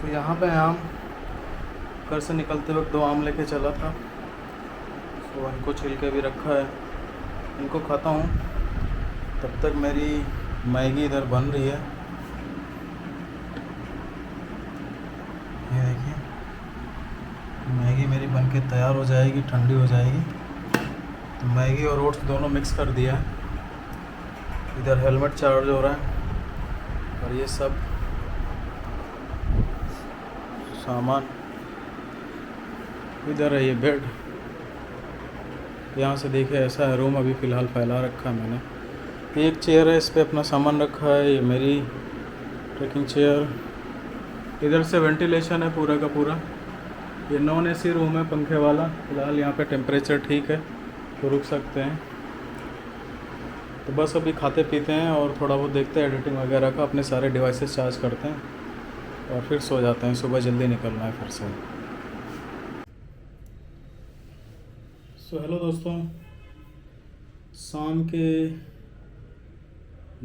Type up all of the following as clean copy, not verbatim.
तो यहाँ पे आम, घर से निकलते वक्त 2 आम लेके चला था। तो इनको छिल के भी रखा है, इनको खाता हूँ। तब तक मेरी मैगी इधर बन रही है। ये देखिए, मैगी मेरी बन के तैयार हो जाएगी, ठंडी हो जाएगी। तो मैगी और ओट्स दोनों मिक्स कर दिया है। इधर हेलमेट चार्ज हो रहा है और ये सब सामान इधर है। ये बेड यहाँ से देखे ऐसा है रूम अभी फ़िलहाल फैला रखा है मैंने। एक चेयर है, इस पे अपना सामान रखा है। ये मेरी ट्रेकिंग चेयर। इधर से वेंटिलेशन है पूरा का पूरा। ये नॉन एसी रूम है, पंखे वाला। फ़िलहाल यहाँ पे टेम्परेचर ठीक है तो रुक सकते हैं। तो बस अभी खाते पीते हैं और थोड़ा बहुत देखते हैं एडिटिंग वगैरह का, अपने सारे डिवाइसेस चार्ज करते हैं और फिर सो जाते हैं। सुबह जल्दी निकलना है फिर से। सो हेलो दोस्तों, शाम के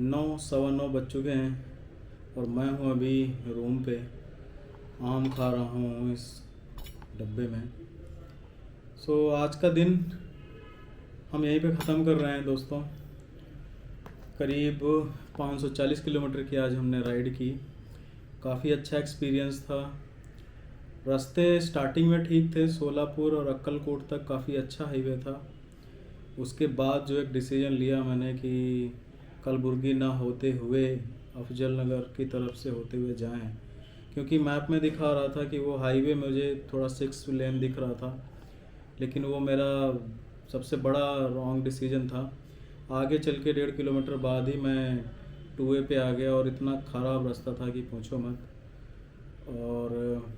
9 सवा 9 बज चुके हैं और मैं हूँ अभी रूम पे। आम खा रहा हूँ इस डब्बे में। सो आज का दिन हम यहीं पे ख़त्म कर रहे हैं दोस्तों। करीब 540 किलोमीटर की आज हमने राइड की। काफ़ी अच्छा एक्सपीरियंस था। रास्ते स्टार्टिंग में ठीक थे, सोलापुर और अक्कलकोट तक काफ़ी अच्छा हाईवे था। उसके बाद जो एक डिसीजन लिया मैंने कि कलबुर्गी ना होते हुए अफजल नगर की तरफ से होते हुए जाएं, क्योंकि मैप में दिखा रहा था कि वो हाईवे मुझे थोड़ा 6 लेन दिख रहा था, लेकिन वो मेरा सबसे बड़ा रॉन्ग डिसीजन था। आगे चल के 1.5 किलोमीटर बाद ही मैं 2A पे आ गया और इतना ख़राब रास्ता था कि पूछो मत। और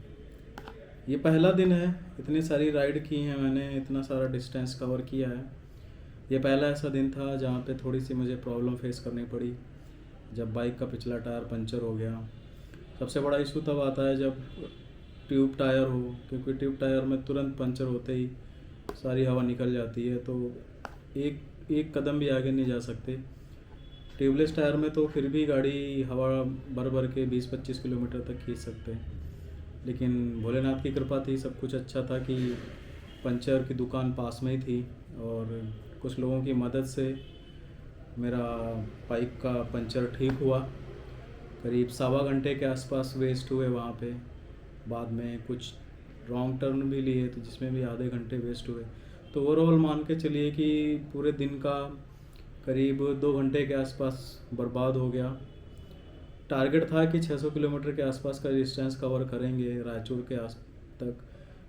ये पहला दिन है, इतनी सारी राइड की हैं मैंने, इतना सारा डिस्टेंस कवर किया है। ये पहला ऐसा दिन था जहाँ पे थोड़ी सी मुझे प्रॉब्लम फेस करनी पड़ी, जब बाइक का पिछला टायर पंचर हो गया। सबसे बड़ा इशू तब आता है जब ट्यूब टायर हो, क्योंकि ट्यूब टायर में तुरंत पंचर होते ही सारी हवा निकल जाती है, तो एक एक कदम भी आगे नहीं जा सकते। ट्यूबलेस टायर में तो फिर भी गाड़ी हवा भर भर के 20-25 किलोमीटर तक खींच सकते हैं। लेकिन भोलेनाथ की कृपा थी, सब कुछ अच्छा था कि पंचर की दुकान पास में ही थी और कुछ लोगों की मदद से मेरा बाइक का पंचर ठीक हुआ। करीब 1.25 घंटे के आसपास वेस्ट हुए वहाँ पे। बाद में कुछ रॉन्ग टर्न भी लिए तो जिसमें भी आधे घंटे वेस्ट हुए। तो ओवरऑल मान के चलिए कि पूरे दिन का करीब 2 घंटे के आसपास बर्बाद हो गया। टारगेट था कि 600 किलोमीटर के आसपास का डिस्टेंस कवर करेंगे रायचूर के आस तक,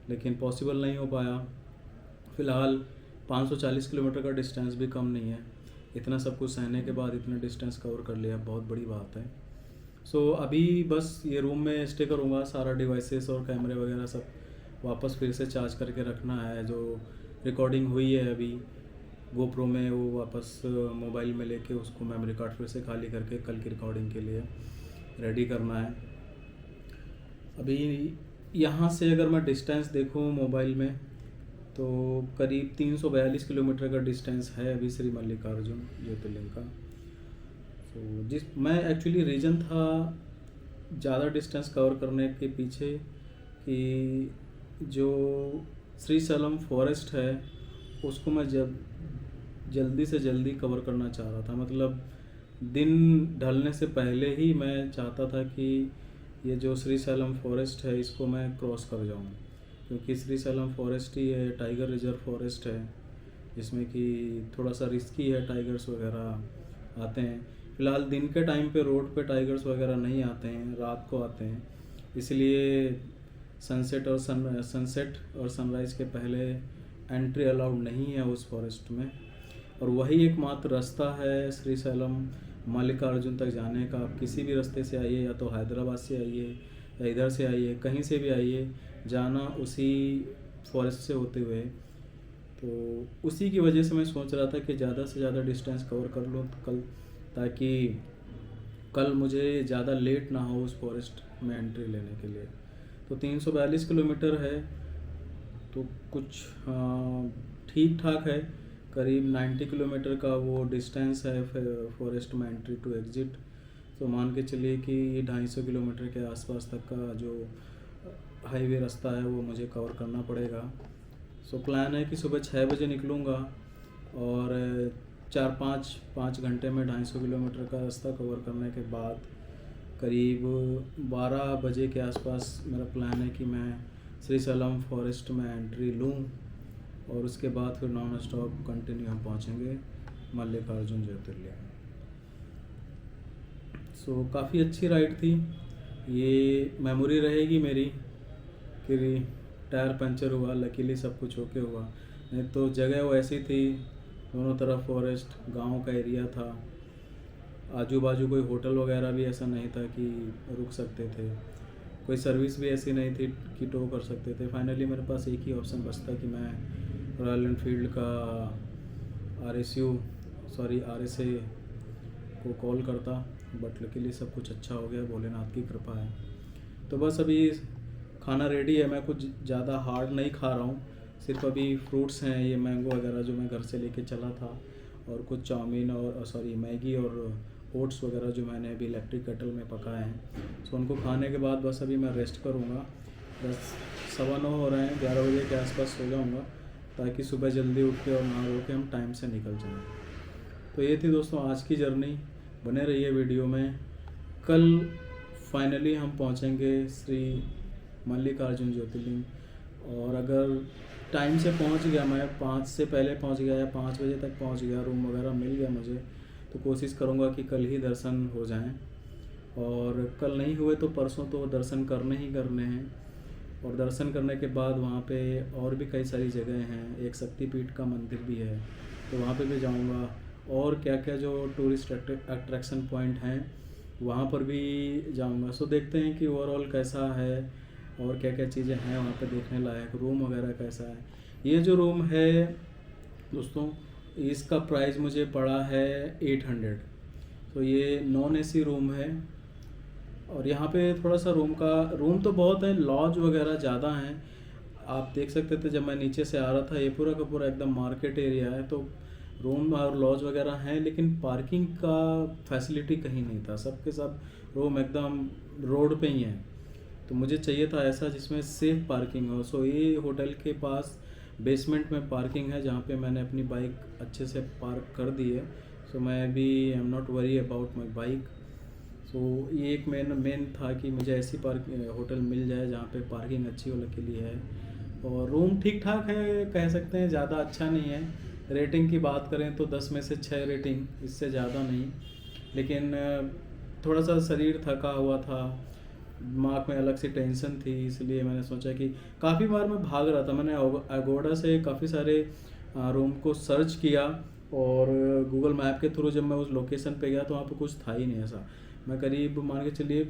लेकिन पॉसिबल नहीं हो पाया। फ़िलहाल 540 किलोमीटर का डिस्टेंस भी कम नहीं है। इतना सब कुछ सहने के बाद इतना डिस्टेंस कवर कर लिया, बहुत बड़ी बात है। सो अभी बस ये रूम में स्टे करूँगा। सारा डिवाइसेस और कैमरे वगैरह सब वापस फिर से चार्ज करके रखना है। जो रिकॉर्डिंग हुई है अभी गोप्रो में, वो वापस मोबाइल में लेके उसको मेमोरी कार्ड फिर से खाली करके कल की रिकॉर्डिंग के लिए रेडी करना है। अभी यहाँ से अगर मैं डिस्टेंस देखूँ मोबाइल में तो करीब 342 किलोमीटर का डिस्टेंस है अभी श्री मल्लिकार्जुन ज्योतिर्लिंग का। तो मैं एक्चुअली रीज़न था ज़्यादा डिस्टेंस कवर करने के पीछे कि जो श्रीशैलम फॉरेस्ट है उसको मैं जल्दी से जल्दी कवर करना चाह रहा था। मतलब दिन ढलने से पहले ही मैं चाहता था कि ये जो श्रीशैलम फॉरेस्ट है इसको मैं क्रॉस कर जाऊँ, क्योंकि श्रीशैलम फॉरेस्ट ही है, टाइगर रिजर्व फॉरेस्ट है, जिसमें कि थोड़ा सा रिस्की है, टाइगर्स वगैरह आते हैं। फ़िलहाल दिन के टाइम पे रोड पे टाइगर्स वगैरह नहीं आते हैं, रात को आते हैं। इसलिए सनसेट और सनराइज़ के पहले एंट्री अलाउड नहीं है उस फॉरेस्ट में। और वही एकमात्र रास्ता है श्रीशैलम मल्लिकार्जुन तक जाने का। आप किसी भी रास्ते से आइए, या तो हैदराबाद से आइए या इधर से आइए, कहीं से भी आइए, जाना उसी फॉरेस्ट से होते हुए। तो उसी की वजह से मैं सोच रहा था कि ज़्यादा से ज़्यादा डिस्टेंस कवर कर लूँ कल, ताकि कल मुझे ज़्यादा लेट ना हो उस फॉरेस्ट में एंट्री लेने के लिए। तो 342 किलोमीटर है, तो कुछ ठीक ठाक है। करीब 90 किलोमीटर का वो डिस्टेंस है फॉरेस्ट में एंट्री टू एग्ज़िट। तो मान के चलिए कि 250 किलोमीटर के आसपास तक का जो हाईवे रास्ता है वो मुझे कवर करना पड़ेगा। सो प्लान है कि सुबह 6 बजे निकलूँगा और 4-5 घंटे में 250 किलोमीटर का रास्ता कवर करने के बाद करीब 12 बजे के आसपास मेरा प्लान है कि मैं श्रीशैलम फॉरेस्ट में एंट्री लूँ और उसके बाद फिर नॉन स्टॉप कंटिन्यू हम पहुँचेंगे मल्लिकार्जुन ज्योतिर्लिंग। सो काफ़ी अच्छी राइड थी, ये मेमोरी रहेगी मेरी कि टायर पंचर हुआ, लकीली सब कुछ ओके हुआ, नहीं तो जगह वैसी थी, दोनों तरफ फॉरेस्ट, गांव का एरिया था, आजू बाजू कोई होटल वगैरह भी ऐसा नहीं था कि रुक सकते थे, कोई सर्विस भी ऐसी नहीं थी कि टो कर सकते थे। फाइनली मेरे पास एक ही ऑप्शन बचता कि मैं रॉयल एनफील्ड का RSA को कॉल करता, बट लकीली सब कुछ अच्छा हो गया, भोलेनाथ की कृपा है। तो बस अभी खाना रेडी है, मैं कुछ ज़्यादा हार्ड नहीं खा रहा हूँ, सिर्फ अभी फ्रूट्स हैं, ये मैंगो वगैरह जो मैं घर से लेके चला था, और कुछ चाउमीन और मैगी और ओट्स वगैरह जो मैंने अभी इलेक्ट्रिक केटल में पकाए हैं। सो उनको खाने के बाद बस अभी मैं रेस्ट करूँगा। 10:15 हो रहे हैं, 11 बजे के आसपास सो जाऊँगा ताकि सुबह जल्दी उठ के और नहा धो के हम टाइम से निकल जाएँ। तो ये थी दोस्तों आज की जर्नी, बने रहिए वीडियो में। कल फाइनली हम पहुँचेंगे श्री मल्लिकार्जुन ज्योतिर्लिंग, और अगर टाइम से पहुंच गया, मैं 5 से पहले पहुंच गया या 5 बजे तक पहुंच गया, रूम वगैरह मिल गया मुझे, तो कोशिश करूंगा कि कल ही दर्शन हो जाएं, और कल नहीं हुए तो परसों तो दर्शन करने ही करने हैं। और दर्शन करने के बाद वहाँ पे और भी कई सारी जगह हैं, एक शक्तिपीठ का मंदिर भी है, तो वहाँ पे भी जाऊँगा, और क्या क्या जो टूरिस्ट अट्रैक्शन पॉइंट हैं वहाँ पर भी जाऊँगा। सो देखते हैं कि ओवरऑल कैसा है और क्या क्या चीज़ें हैं वहाँ पे देखने लायक, रूम वगैरह कैसा है। ये जो रूम है दोस्तों, इसका प्राइस मुझे पड़ा है 800। तो ये नॉन AC रूम है, और यहाँ पे थोड़ा सा रूम तो बहुत है, लॉज वगैरह ज़्यादा हैं। आप देख सकते थे जब मैं नीचे से आ रहा था, ये पूरा का पूरा एकदम मार्केट एरिया है, तो रूम और लॉज वगैरह हैं, लेकिन पार्किंग का फैसिलिटी कहीं नहीं था, सबके सब रूम एकदम रोड पे ही हैं। तो मुझे चाहिए था ऐसा जिसमें सेफ पार्किंग हो। सो ये होटल के पास बेसमेंट में पार्किंग है, जहाँ पे मैंने अपनी बाइक अच्छे से पार्क कर दी है। सो मैं अभी I am not worry about my bike. So ये एक मेन था कि मुझे ऐसी होटल मिल जाए जहाँ पे पार्किंग अच्छी हो के लिए है, और रूम ठीक ठाक है, कह सकते हैं, ज़्यादा अच्छा नहीं है। रेटिंग की बात करें तो 10 में से 6 रेटिंग, इससे ज़्यादा नहीं। लेकिन थोड़ा सा शरीर थका हुआ था, दिमाग में अलग सी टेंशन थी, इसलिए मैंने सोचा कि काफ़ी बार मैं भाग रहा था, मैंने एगोडा से काफ़ी सारे रूम को सर्च किया, और गूगल मैप के थ्रू जब मैं उस लोकेशन पे गया तो वहाँ पे कुछ था ही नहीं ऐसा। मैं करीब मान के चलिए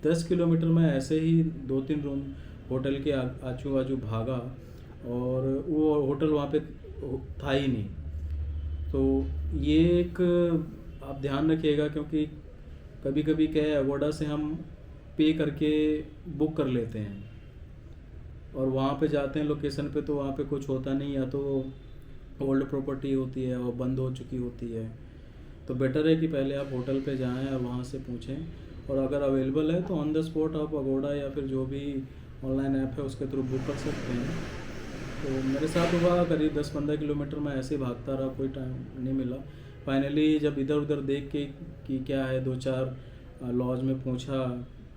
10 किलोमीटर में ऐसे ही 2-3 रूम होटल के आजू बाजू भागा, और वो होटल वहाँ पे था ही नहीं। तो ये एक आप ध्यान रखिएगा, क्योंकि कभी कभी क्या है, एगोडा से हम पे करके बुक कर लेते हैं, और वहाँ पे जाते हैं लोकेशन पे तो वहाँ पे कुछ होता नहीं, या तो ओल्ड प्रॉपर्टी होती है और बंद हो चुकी होती है। तो बेटर है कि पहले आप होटल पे जाएं और वहाँ से पूछें, और अगर अवेलेबल है तो ऑन द स्पॉट आप एगोडा या फिर जो भी ऑनलाइन ऐप है उसके थ्रू बुक कर सकते हैं। तो मेरे साथ हुआ करीब 10-15 किलोमीटर में ऐसे ही भागता रहा, कोई टाइम नहीं मिला। फाइनली जब इधर उधर देख के कि क्या है, 2-4 लॉज में पूछा,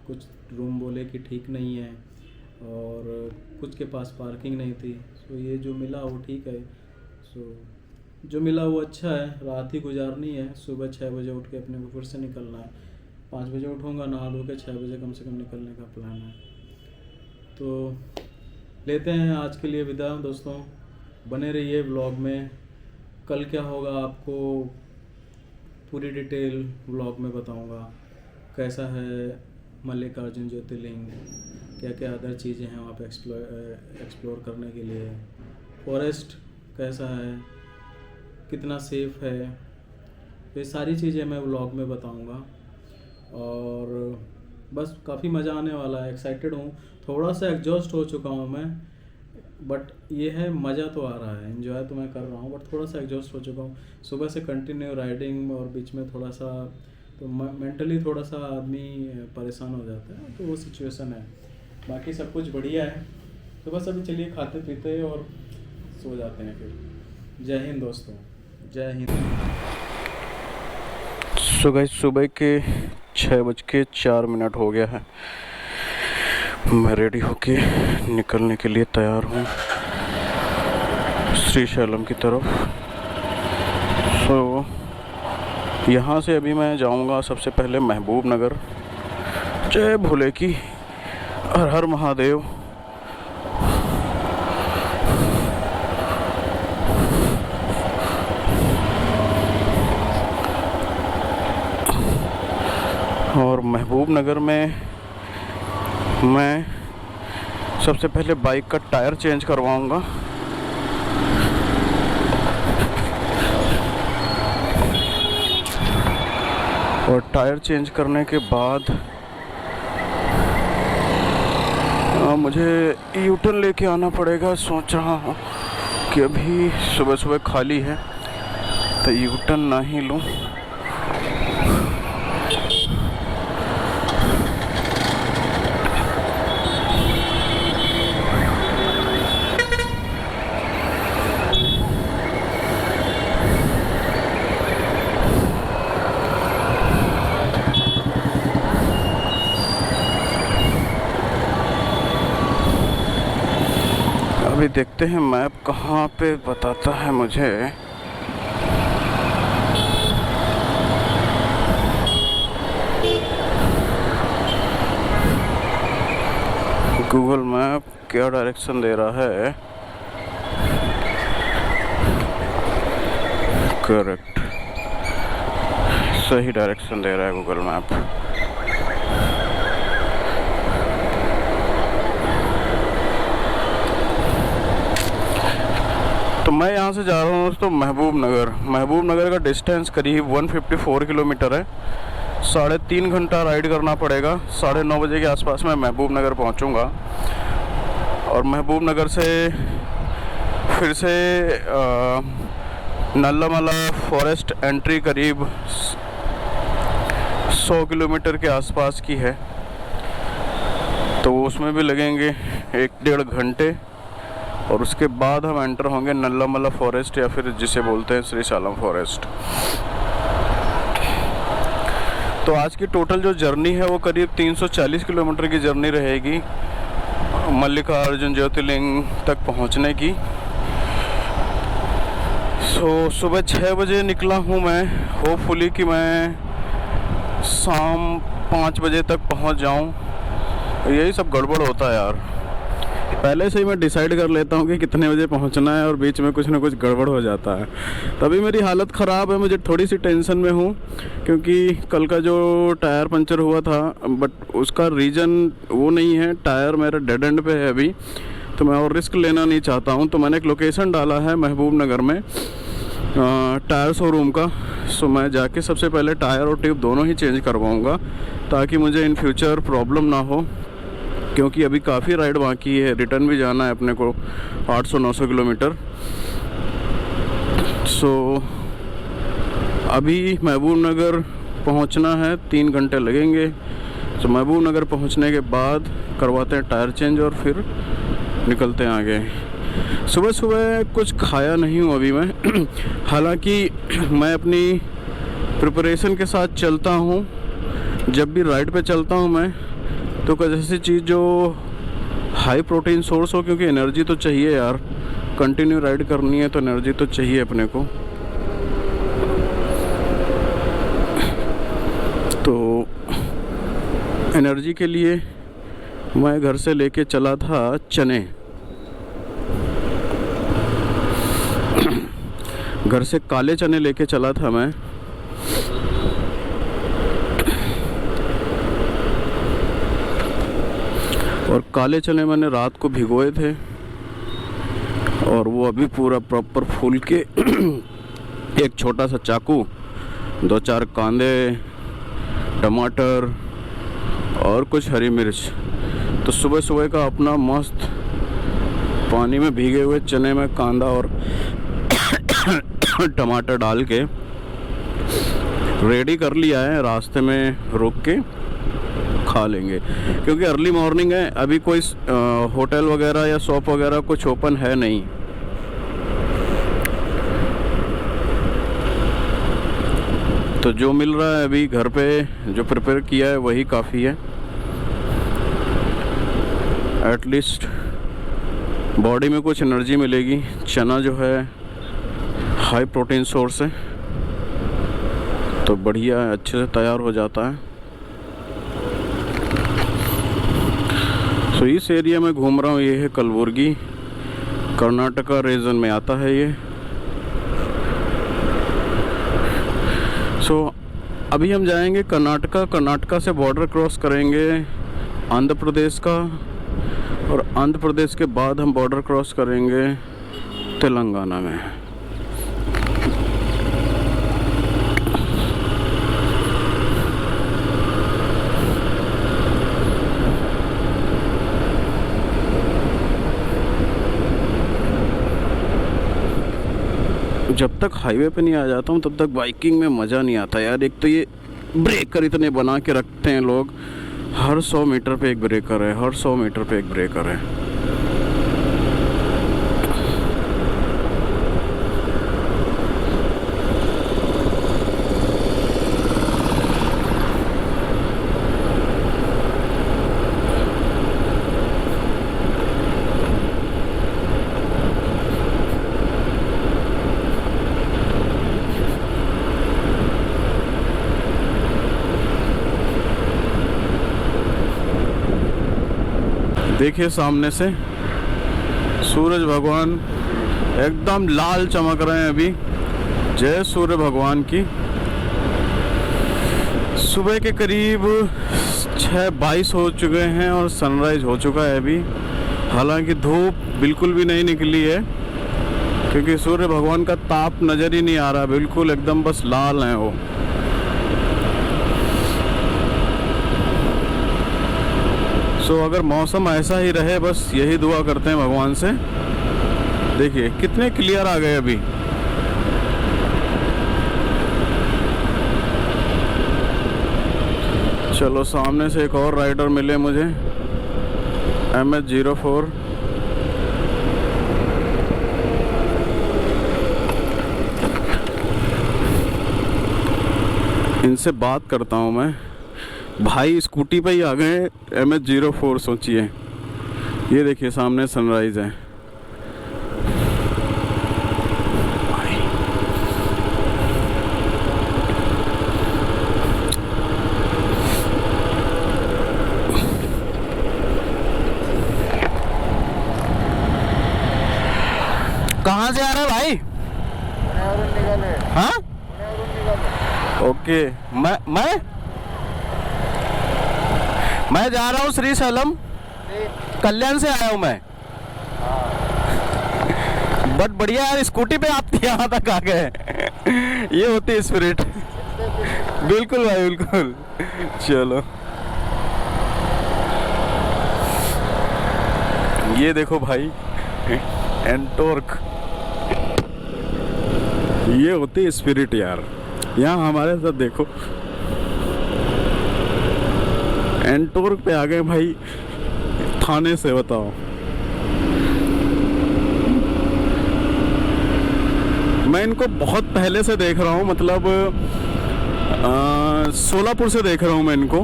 कुछ रूम बोले कि ठीक नहीं है, और कुछ के पास पार्किंग नहीं थी। सो ये जो मिला वो ठीक है, सो जो मिला वो अच्छा है। रात ही गुजारनी है, सुबह 6 बजे उठ के अपने को फिर से निकलना है। 5 बजे उठूँगा, नहा धो के 6 बजे कम से कम निकलने का प्लान है। तो लेते हैं आज के लिए विदा दोस्तों, बने रहिए व्लॉग में। कल क्या होगा आपको पूरी डिटेल व्लॉग में बताऊंगा, कैसा है मल्लिकार्जुन ज्योतिर्लिंग, क्या क्या अदर चीज़ें हैं वहाँ पे एक्सप्लोर करने के लिए, फॉरेस्ट कैसा है, कितना सेफ़ है, ये सारी चीज़ें मैं व्लॉग में बताऊंगा। और बस काफ़ी मज़ा आने वाला है, एक्साइटेड हूँ, थोड़ा सा एग्जॉस्ट हो चुका हूँ मैं, बट ये है मज़ा तो आ रहा है, एंजॉय तो मैं कर रहा हूँ, बट थोड़ा सा एग्जॉस्ट हो चुका हूँ। सुबह से कंटिन्यू राइडिंग और बीच में थोड़ा सा तो मेंटली थोड़ा सा आदमी परेशान हो जाता है, तो वो सिचुएशन है। बाकी सब कुछ बढ़िया है। तो बस अभी चलिए खाते पीते और सो जाते हैं फिर। जय हिंद दोस्तों, जय हिंद। सुबह के 6:04 हो गया है। मैं रेडी होके निकलने के लिए तैयार हूँ श्रीशैलम की तरफ। तो यहाँ से अभी मैं जाऊँगा सबसे पहले महबूब नगर। जय भोले की, हर हर महादेव। और महबूब नगर में मैं सबसे पहले बाइक का टायर चेंज करवाऊंगा। और टायर चेंज करने के बाद मुझे यूटर्न लेके आना पड़ेगा। सोच रहा हूँ कि अभी सुबह सुबह खाली है तो यूटर्न ना ही लूँ। अभी देखते हैं मैप कहाँ पे बताता है मुझे। गूगल मैप क्या डायरेक्शन दे रहा है। करेक्ट, सही डायरेक्शन दे रहा है गूगल मैप। तो मैं यहाँ से जा रहा हूँ दोस्तों महबूब नगर। महबूब नगर का डिस्टेंस करीब 154 किलोमीटर है। 3.5 घंटा राइड करना पड़ेगा। 9:30 बजे के आसपास मैं महबूब नगर पहुँचूँगा। और महबूब नगर से फिर से नल्लामला फॉरेस्ट एंट्री करीब 100 किलोमीटर के आसपास की है, तो उसमें भी लगेंगे 1-1.5 घंटे। और उसके बाद हम एंटर होंगे नल्लामला फॉरेस्ट, या फिर जिसे बोलते हैं श्रीशैलम फॉरेस्ट। तो आज की टोटल जो जर्नी है वो करीब 340 किलोमीटर की जर्नी रहेगी मल्लिकार्जुन ज्योतिर्लिंग तक पहुंचने की। सुबह 6 बजे निकला हूं मैं। होपफुली कि मैं शाम 5 बजे तक पहुंच जाऊं। यही सब गड़बड़ होता है यार, पहले से ही मैं डिसाइड कर लेता हूँ कि कितने बजे पहुँचना है और बीच में कुछ ना कुछ गड़बड़ हो जाता है। तभी मेरी हालत ख़राब है, मुझे थोड़ी सी टेंशन में हूँ क्योंकि कल का जो टायर पंचर हुआ था, बट उसका रीज़न वो नहीं है, टायर मेरा डेड एंड पे है अभी, तो मैं और रिस्क लेना नहीं चाहता हूँ। तो मैंने एक लोकेशन डाला है महबूब नगर में टायर शोरूम का। सो मैं जाके सबसे पहले टायर और ट्यूब दोनों ही चेंज करवाऊँगा ताकि मुझे इन फ्यूचर प्रॉब्लम ना हो, क्योंकि अभी काफ़ी राइड बाकी है। रिटर्न भी जाना है अपने को 800-900 किलोमीटर। सो अभी महबूब नगर पहुंचना है, 3 घंटे लगेंगे। तो महबूब नगर पहुंचने के बाद करवाते हैं टायर चेंज और फिर निकलते हैं आगे। सुबह सुबह कुछ खाया नहीं हूँ अभी मैं हालांकि मैं अपनी प्रिपरेशन के साथ चलता हूँ। जब भी राइड पे चलता हूँ मैं तो कुछ ऐसी चीज़ जो हाई प्रोटीन सोर्स हो, क्योंकि एनर्जी तो चाहिए यार, कंटिन्यू राइड करनी है तो एनर्जी तो चाहिए अपने को। तो एनर्जी के लिए मैं घर से लेके चला था चने। घर से काले चने लेके चला था मैं। और काले चने मैंने रात को भिगोए थे और वो अभी पूरा प्रॉपर फूल के एक छोटा सा चाकू, 2-4 कांदे, टमाटर और कुछ हरी मिर्च। तो सुबह सुबह का अपना मस्त पानी में भीगे हुए चने में कांदा और टमाटर डाल के रेडी कर लिया है, रास्ते में रुक के खा लेंगे क्योंकि अर्ली मॉर्निंग है। अभी कोई होटल वगैरह या शॉप वगैरह कुछ ओपन है नहीं। तो जो मिल रहा है अभी घर पे जो प्रिपेयर किया है वही काफ़ी है। एटलीस्ट बॉडी में कुछ एनर्जी मिलेगी। चना जो है हाई प्रोटीन सोर्स है, तो बढ़िया अच्छे से तैयार हो जाता है। तो इस एरिया में घूम रहा हूँ, ये है कलबुर्गी, कर्नाटका रीजन में आता है ये। सो अभी हम जाएंगे कर्नाटका से बॉर्डर क्रॉस करेंगे आंध्र प्रदेश का, और आंध्र प्रदेश के बाद हम बॉर्डर क्रॉस करेंगे तेलंगाना में। जब तक हाईवे पे नहीं आ जाता हूँ तब तक बाइकिंग में मज़ा नहीं आता यार। एक तो ये ब्रेकर इतने बना के रखते हैं लोग, हर 100 मीटर पे एक ब्रेकर है, हर 100 मीटर पे एक ब्रेकर है। देखिए सामने से सूरज भगवान एकदम लाल चमक रहे हैं अभी। जय सूर्य भगवान की। सुबह के करीब 6:22 हो चुके हैं और सनराइज हो चुका है अभी। हालांकि धूप बिल्कुल भी नहीं निकली है क्योंकि सूर्य भगवान का ताप नज़र ही नहीं आ रहा, बिल्कुल एकदम बस लाल हैं वो। तो अगर मौसम ऐसा ही रहे, बस यही दुआ करते हैं भगवान से। देखिए कितने क्लियर आ गए अभी। चलो सामने से एक और राइडर मिले मुझे, MH04। इनसे बात करता हूँ मैं। भाई स्कूटी पे ही आ गए, MH04 सोचिए। ये देखिए सामने सनराइज है। कहाँ से आ रहा है भाई? हाँ ओके। मैं जा रहा हूँ श्री सैलम, कल्याण से आया हूँ मैं। बट बढ़िया यार, स्कूटी पे आप यहाँ तक आ गए। ये होती है स्पिरिट। बिल्कुल भाई बिल्कुल। चलो ये देखो भाई एंटोर्क, ये होती है स्पिरिट यार। यहाँ हमारे साथ देखो एंटोर्क पे आ गए भाई, थाने से। बताओ मैं इनको बहुत पहले से देख रहा हूँ, मतलब सोलापुर से देख रहा हूँ मैं इनको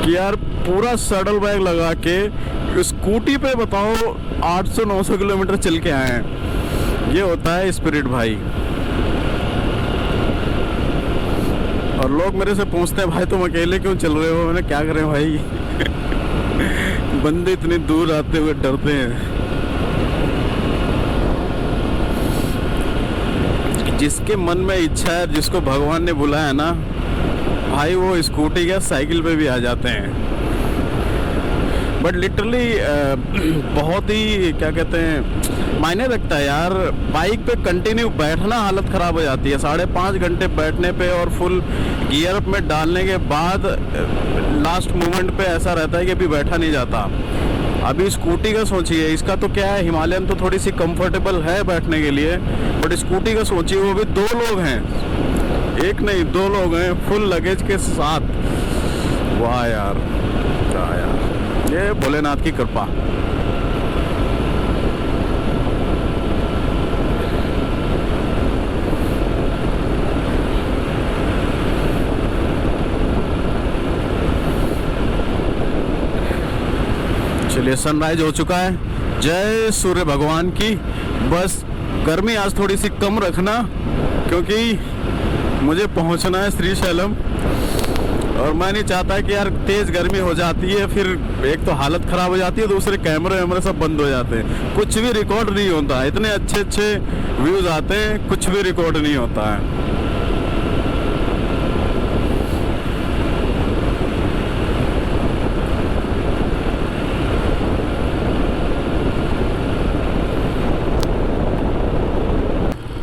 कि यार पूरा सैडल बैग लगा के स्कूटी पे बताओ 800-900 किलोमीटर चल के आए हैं। ये होता है स्पिरिट भाई। और लोग मेरे से पूछते हैं भाई तुम अकेले क्यों चल रहे हो? मैंने क्या करें भाई, बंदे इतनी दूर आते हुए डरते हैं। जिसके मन में इच्छा है, जिसको भगवान ने बुलाया ना भाई, वो स्कूटी या साइकिल पे भी आ जाते हैं। बट लिटरली बहुत ही क्या कहते हैं मायने रखता है यार। बाइक पे कंटिन्यू बैठना हालत ख़राब हो जाती है। 5.5 घंटे बैठने पे और फुल गियर अप में डालने के बाद लास्ट मोमेंट पे ऐसा रहता है कि अभी बैठा नहीं जाता। अभी स्कूटी का सोचिए, इसका तो क्या है, हिमालयन तो थोड़ी सी कंफर्टेबल है बैठने के लिए, बट स्कूटी का सोचिए वो भी 2 लोग हैं। एक नहीं 2 लोग हैं फुल लगेज के साथ। वाह यार, वाह यार, ये भोलेनाथ की कृपा। चलिए सनराइज हो चुका है। जय सूर्य भगवान की। बस गर्मी आज थोड़ी सी कम रखना, क्योंकि मुझे पहुंचना है श्रीशैलम और मैं नहीं चाहता कि यार तेज़ गर्मी हो जाती है, फिर एक तो हालत ख़राब हो जाती है, दूसरे कैमरे वैमरे सब बंद हो जाते हैं, कुछ भी रिकॉर्ड नहीं होता। इतने अच्छे अच्छे व्यूज़ आते हैं, कुछ भी रिकॉर्ड नहीं होता है।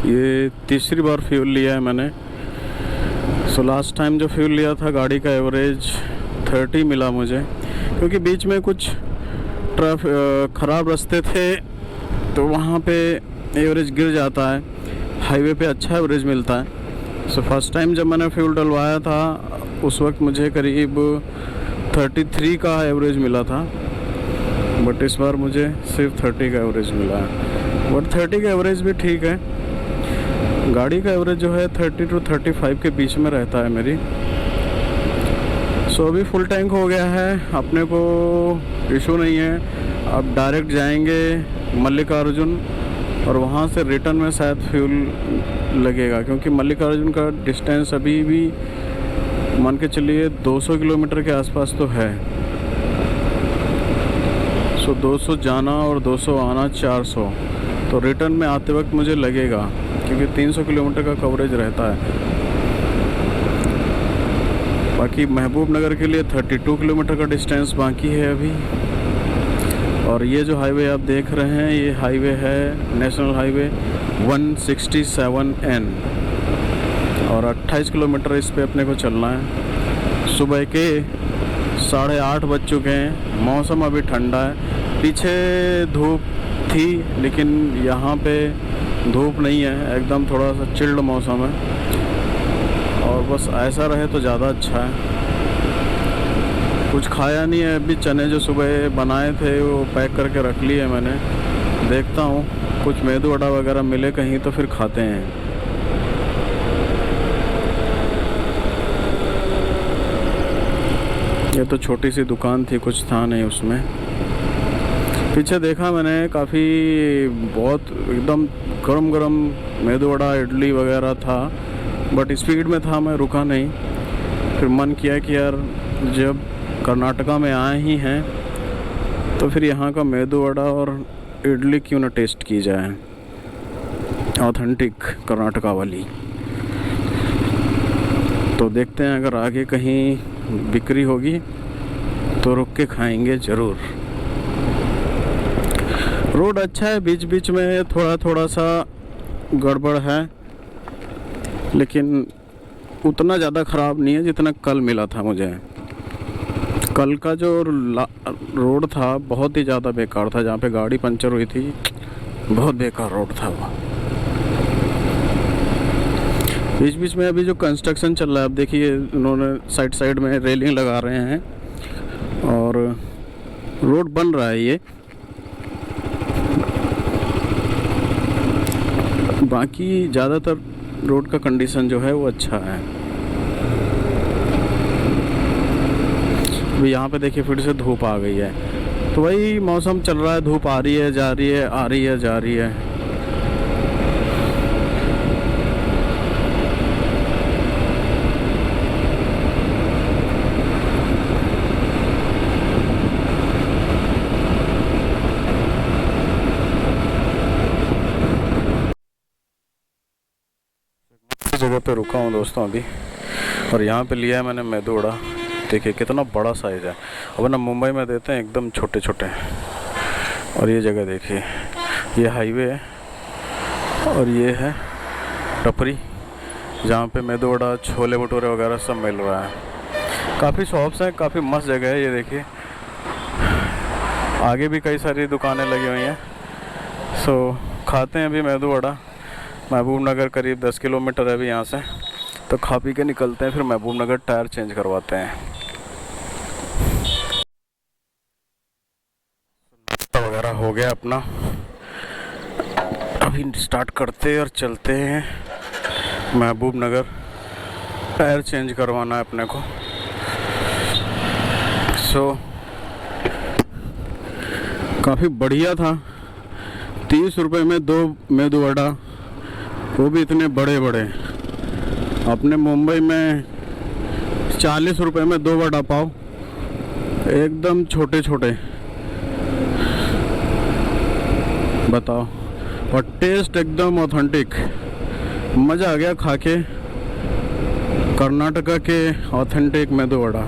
ये तीसरी बार फ्यूल लिया है मैंने। सो लास्ट टाइम जो फ्यूल लिया था गाड़ी का एवरेज 30 मिला मुझे, क्योंकि बीच में कुछ ख़राब रास्ते थे तो वहाँ पे एवरेज गिर जाता है, हाईवे पे अच्छा एवरेज मिलता है। सो फर्स्ट टाइम जब मैंने फ्यूल डलवाया था उस वक्त मुझे करीब 33 का एवरेज मिला था, बट इस बार मुझे सिर्फ 30 का एवरेज मिला है। बट 30 का एवरेज भी ठीक है। गाड़ी का एवरेज जो है 30 to 35 के बीच में रहता है मेरी। सो अभी फुल टैंक हो गया है, अपने को इशू नहीं है। अब डायरेक्ट जाएंगे मल्लिकार्जुन और वहाँ से रिटर्न में शायद फ्यूल लगेगा, क्योंकि मल्लिकार्जुन का डिस्टेंस अभी भी मान के चलिए 200 किलोमीटर के आसपास तो है। सो 200 जाना और 200 आना 400, तो रिटर्न में आते वक्त मुझे लगेगा, क्योंकि 300 किलोमीटर का कवरेज रहता है। बाकी महबूब नगर के लिए 32 किलोमीटर का डिस्टेंस बाकी है अभी। और ये जो हाईवे आप देख रहे हैं ये हाईवे है नेशनल हाईवे 167N और 28 किलोमीटर इस पे अपने को चलना है। सुबह के 8:30 बज चुके हैं, मौसम अभी ठंडा है। पीछे धूप थी लेकिन यहाँ पे धूप नहीं है, एकदम थोड़ा सा चिल्ड मौसम है और बस ऐसा रहे तो ज़्यादा अच्छा है। कुछ खाया नहीं है अभी, चने जो सुबह बनाए थे वो पैक करके रख लिए मैंने। देखता हूँ कुछ मेदू वड़ा वगैरह मिले कहीं तो फिर खाते हैं। ये तो छोटी सी दुकान थी, कुछ था नहीं उसमें। पीछे देखा मैंने काफ़ी बहुत एकदम गरम गरम मेदू वड़ा इडली वगैरह था, बट स्पीड में था, मैं रुका नहीं। फिर मन किया कि यार जब कर्नाटका में आए ही हैं तो फिर यहाँ का मेदू वड़ा और इडली क्यों ना टेस्ट की जाए, ऑथेंटिक कर्नाटका वाली। तो देखते हैं अगर आगे कहीं बिक्री होगी तो रुक के खाएंगे ज़रूर। रोड अच्छा है, बीच बीच में थोड़ा थोड़ा सा गड़बड़ है, लेकिन उतना ज़्यादा ख़राब नहीं है जितना कल मिला था मुझे। कल का जो रोड था बहुत ही ज़्यादा बेकार था, जहाँ पे गाड़ी पंचर हुई थी, बहुत बेकार रोड था वो। बीच बीच में अभी जो कंस्ट्रक्शन चल रहा है, अब देखिए उन्होंने साइड साइड में रेलिंग लगा रहे हैं और रोड बन रहा है ये। बाकी ज़्यादातर रोड का कंडीशन जो है वो अच्छा है। अभी यहाँ पे देखिए फिर से धूप आ गई है, तो वही मौसम चल रहा है, धूप आ रही है जा रही है, आ रही है जा रही है। जगह पे रुका हूँ दोस्तों अभी, और यहाँ पे लिया है मैंने मेदू वड़ा। देखिए कितना बड़ा साइज़ है, अब ना मुंबई में देते हैं एकदम छोटे छोटे। और ये जगह देखिए, ये हाईवे है और ये है टपरी जहाँ पे मेदू वड़ा छोले भटूरे वगैरह सब मिल रहा है। काफ़ी शॉप्स हैं, काफ़ी मस्त जगह है। ये देखिए आगे भी कई सारी दुकानें लगी हुई हैं। सो खाते हैं अभी मेदू वड़ा। महबूब नगर करीब 10 किलोमीटर है अभी यहाँ से, तो खा पी के निकलते हैं, फिर महबूब नगर टायर चेंज करवाते हैं। नाश्ता वगैरह हो गया अपना, अभी स्टार्ट करते हैं और चलते हैं महबूब नगर। टायर चेंज करवाना है अपने को। काफ़ी बढ़िया था। 30 रुपए में 2 मेदू वड़ा, वो भी इतने बड़े बड़े। अपने मुंबई में 40 रुपए में 2 वड़ा पाव, एकदम छोटे छोटे। बताओ, और टेस्ट एकदम ऑथेंटिक। मज़ा आ गया खा के। कर्नाटका के ऑथेंटिक मेदू वड़ा।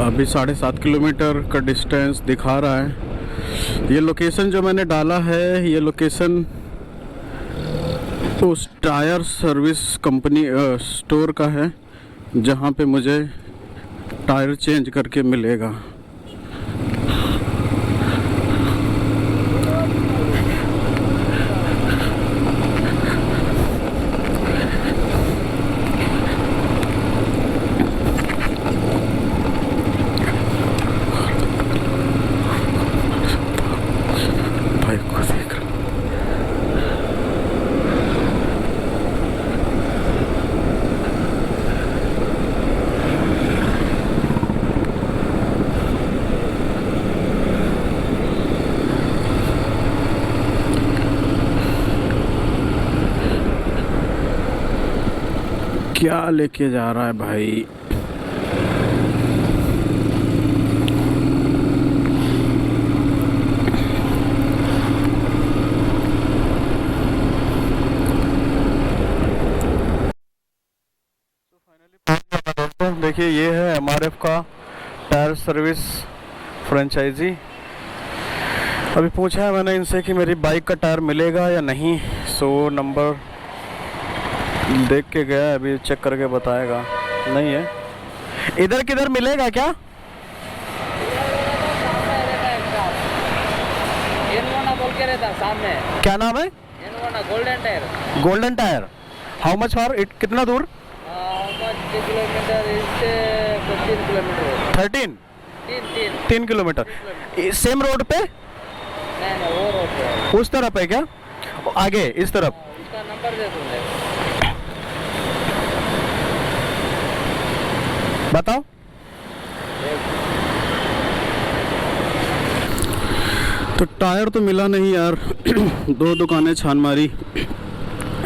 अभी 7.5 किलोमीटर का डिस्टेंस दिखा रहा है। ये लोकेशन जो मैंने डाला है, ये लोकेशन उस टायर सर्विस कंपनी स्टोर का है जहाँ पे मुझे टायर चेंज करके मिलेगा। क्या लेके जा रहा है भाई? देखिए, ये है एमआरएफ का टायर सर्विस फ्रेंचाइजी। अभी पूछा है मैंने इनसे कि मेरी बाइक का टायर मिलेगा या नहीं। सो नंबर देख के गया, अभी चेक करके बताएगा। नहीं है। इधर किधर मिलेगा क्या? बोल के रहता सामने। क्या नाम है? Golden tyre. Golden tyre. How much for it? कितना दूर? किलोमीटर इससे 3 किलोमीटर। 13? 3 किलोमीटर। सेम रोड पे? नहीं, वो रोड पे। उस तरफ है क्या? आगे इस तरफ? उसका नंबर दे दूंगा। बताओ। तो टायर तो मिला नहीं यार। 2 दुकानें छान मारी,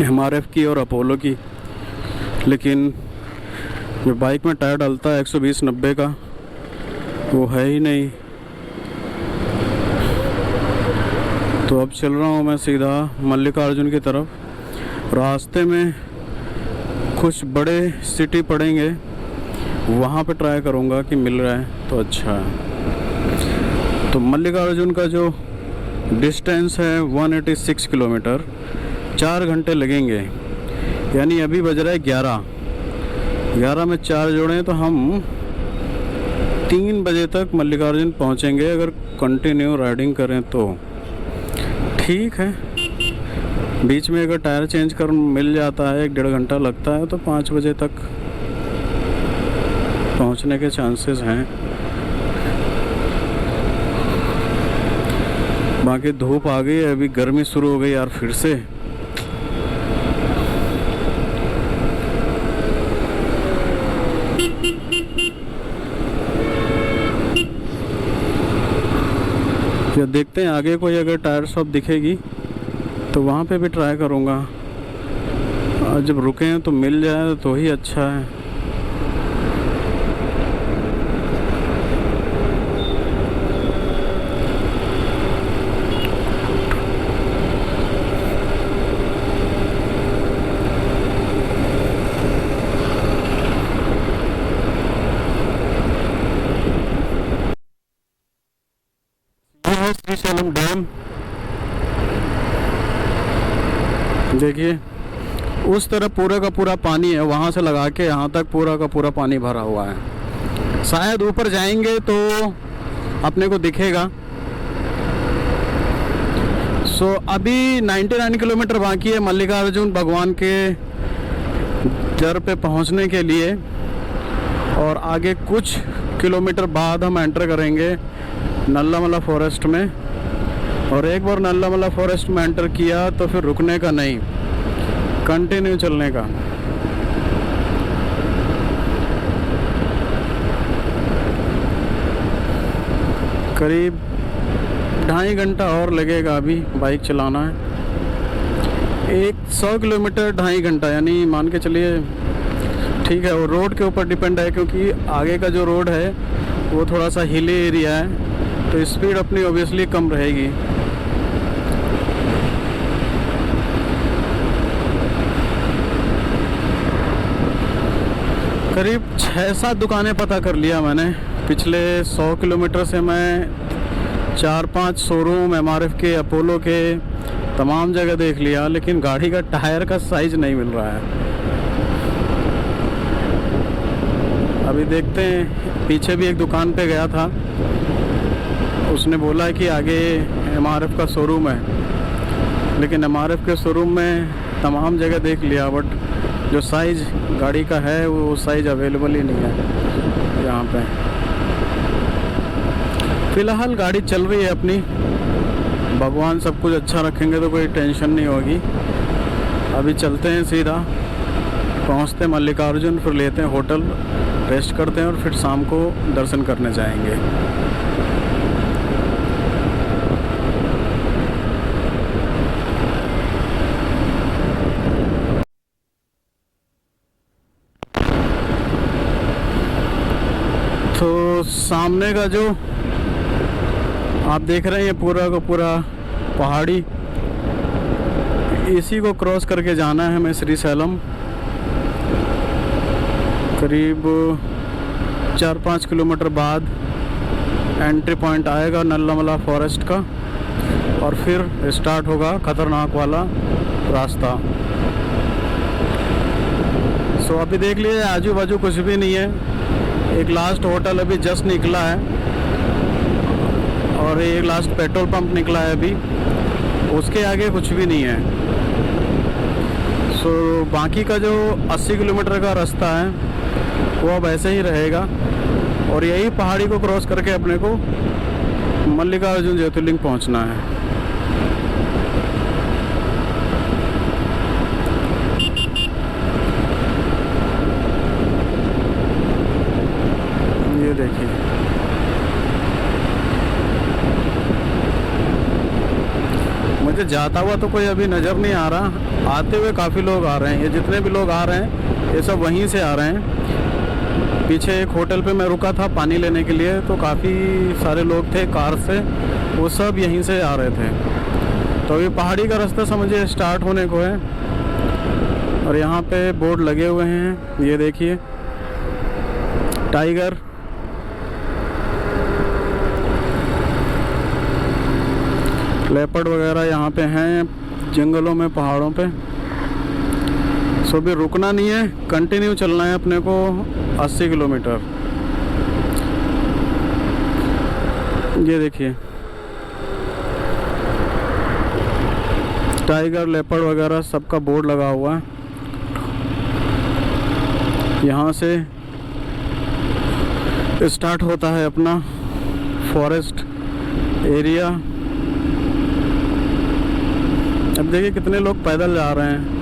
एमआरएफ की और अपोलो की, लेकिन जो बाइक में टायर डालता है 120/90 का, वो है ही नहीं। तो अब चल रहा हूँ मैं सीधा मल्लिकार्जुन की तरफ। रास्ते में कुछ बड़े सिटी पड़ेंगे, वहाँ पे ट्राई करूँगा कि मिल रहा है तो अच्छा है। तो मल्लिकार्जुन का जो डिस्टेंस है 186 किलोमीटर, 4 घंटे लगेंगे। यानी अभी बज रहा है 11 में 4 जोड़ें तो हम 3 बजे तक मल्लिकार्जुन पहुँचेंगे, अगर कंटिन्यू राइडिंग करें तो। ठीक है, बीच में अगर टायर चेंज कर मिल जाता है, 1-1.5 घंटा लगता है, तो 5 बजे तक पहुंचने के चांसेस हैं। बाकी धूप आ गई है, अभी गर्मी शुरू हो गई यार फिर से। या देखते हैं आगे कोई अगर टायर शॉप दिखेगी तो वहाँ पे भी ट्राई करूँगा। जब रुके हैं तो मिल जाए तो ही अच्छा है। श्रीशैलम डैम देखिए, उस तरफ पूरा का पूरा पानी है, वहाँ से लगा के यहाँ तक पूरा का पूरा पानी भरा हुआ है। शायद ऊपर जाएंगे तो अपने को दिखेगा। सो अभी 99 किलोमीटर बाकी है मल्लिकार्जुन भगवान के दर पे पहुंचने के लिए, और आगे कुछ किलोमीटर बाद हम एंटर करेंगे नल्लामला फॉरेस्ट में। और एक बार नल्लामला फॉरेस्ट में एंटर किया तो फिर रुकने का नहीं, कंटिन्यू चलने का। करीब 2.5 घंटा और लगेगा अभी बाइक चलाना है। 100 किलोमीटर 2.5 घंटा, यानी मान के चलिए ठीक है। वो रोड के ऊपर डिपेंड है, क्योंकि आगे का जो रोड है वो थोड़ा सा हिली एरिया है, तो स्पीड अपनी ऑब्वियसली कम रहेगी। करीब 6-7 दुकानें पता कर लिया मैंने। पिछले 100 किलोमीटर से मैं 4-5 शोरूम MRF के, अपोलो के, तमाम जगह देख लिया, लेकिन गाड़ी का टायर का साइज़ नहीं मिल रहा है। अभी देखते हैं। पीछे भी एक दुकान पे गया था, उसने बोला कि आगे MRF का शोरूम है, लेकिन MRF के शोरूम में तमाम जगह देख लिया, बट जो साइज़ गाड़ी का है वो साइज़ अवेलेबल ही नहीं है यहाँ पे। फ़िलहाल गाड़ी चल रही है अपनी, भगवान सब कुछ अच्छा रखेंगे तो कोई टेंशन नहीं होगी। अभी चलते हैं सीधा, पहुँचते हैं मल्लिकार्जुन, फिर लेते हैं होटल, रेस्ट करते हैं और फिर शाम को दर्शन करने जाएंगे। तो सामने का जो आप देख रहे हैं पूरा का पूरा पहाड़ी, इसी को क्रॉस करके जाना है हमें श्रीशैलम। करीब 4-5 किलोमीटर बाद एंट्री पॉइंट आएगा नल्लामला फॉरेस्ट का, और फिर स्टार्ट होगा खतरनाक वाला रास्ता। सो अभी देख लीजिए आजू बाजू कुछ भी नहीं है। एक लास्ट होटल अभी जस्ट निकला है, और एक लास्ट पेट्रोल पंप निकला है अभी, उसके आगे कुछ भी नहीं है। सो बाकी का जो 80 किलोमीटर का रास्ता है वो अब ऐसे ही रहेगा, और यही पहाड़ी को क्रॉस करके अपने को मल्लिकार्जुन ज्योतिर्लिंग पहुंचना है। ये देखिए, मुझे जाता हुआ तो कोई अभी नज़र नहीं आ रहा, आते हुए काफ़ी लोग आ रहे हैं। ये जितने भी लोग आ रहे हैं ये सब वहीं से आ रहे हैं। पीछे एक होटल पे मैं रुका था पानी लेने के लिए, तो काफ़ी सारे लोग थे कार से, वो सब यहीं से आ रहे थे। तो अभी पहाड़ी का रास्ता समझिए स्टार्ट होने को है, और यहाँ पे बोर्ड लगे हुए हैं, ये देखिए टाइगर, लेपर्ड वगैरह यहाँ पे हैं जंगलों में, पहाड़ों पे। सो भी रुकना नहीं है, कंटिन्यू चलना है अपने को 80 किलोमीटर। ये देखिए टाइगर, लेपर्ड वगैरह सबका बोर्ड लगा हुआ है। यहाँ से स्टार्ट होता है अपना फॉरेस्ट एरिया। अब देखिए कितने लोग पैदल जा रहे हैं।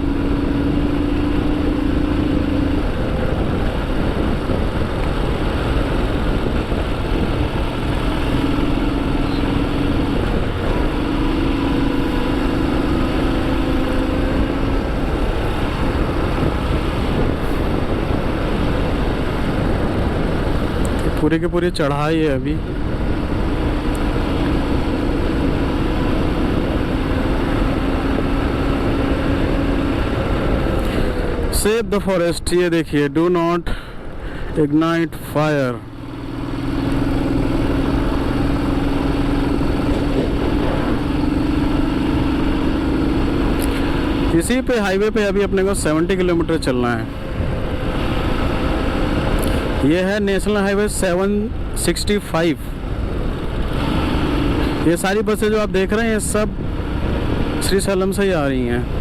पूरी की पूरी चढ़ाई है अभी। सेव द फॉरेस्ट, ये देखिए, डू नॉट इग्नाइट फायर। इसी पे हाईवे पे अभी अपने को 70 किलोमीटर चलना है। ये है नेशनल हाईवे 765। ये सारी बसें जो आप देख रहे हैं ये सब श्रीशैलम से ही आ रही हैं।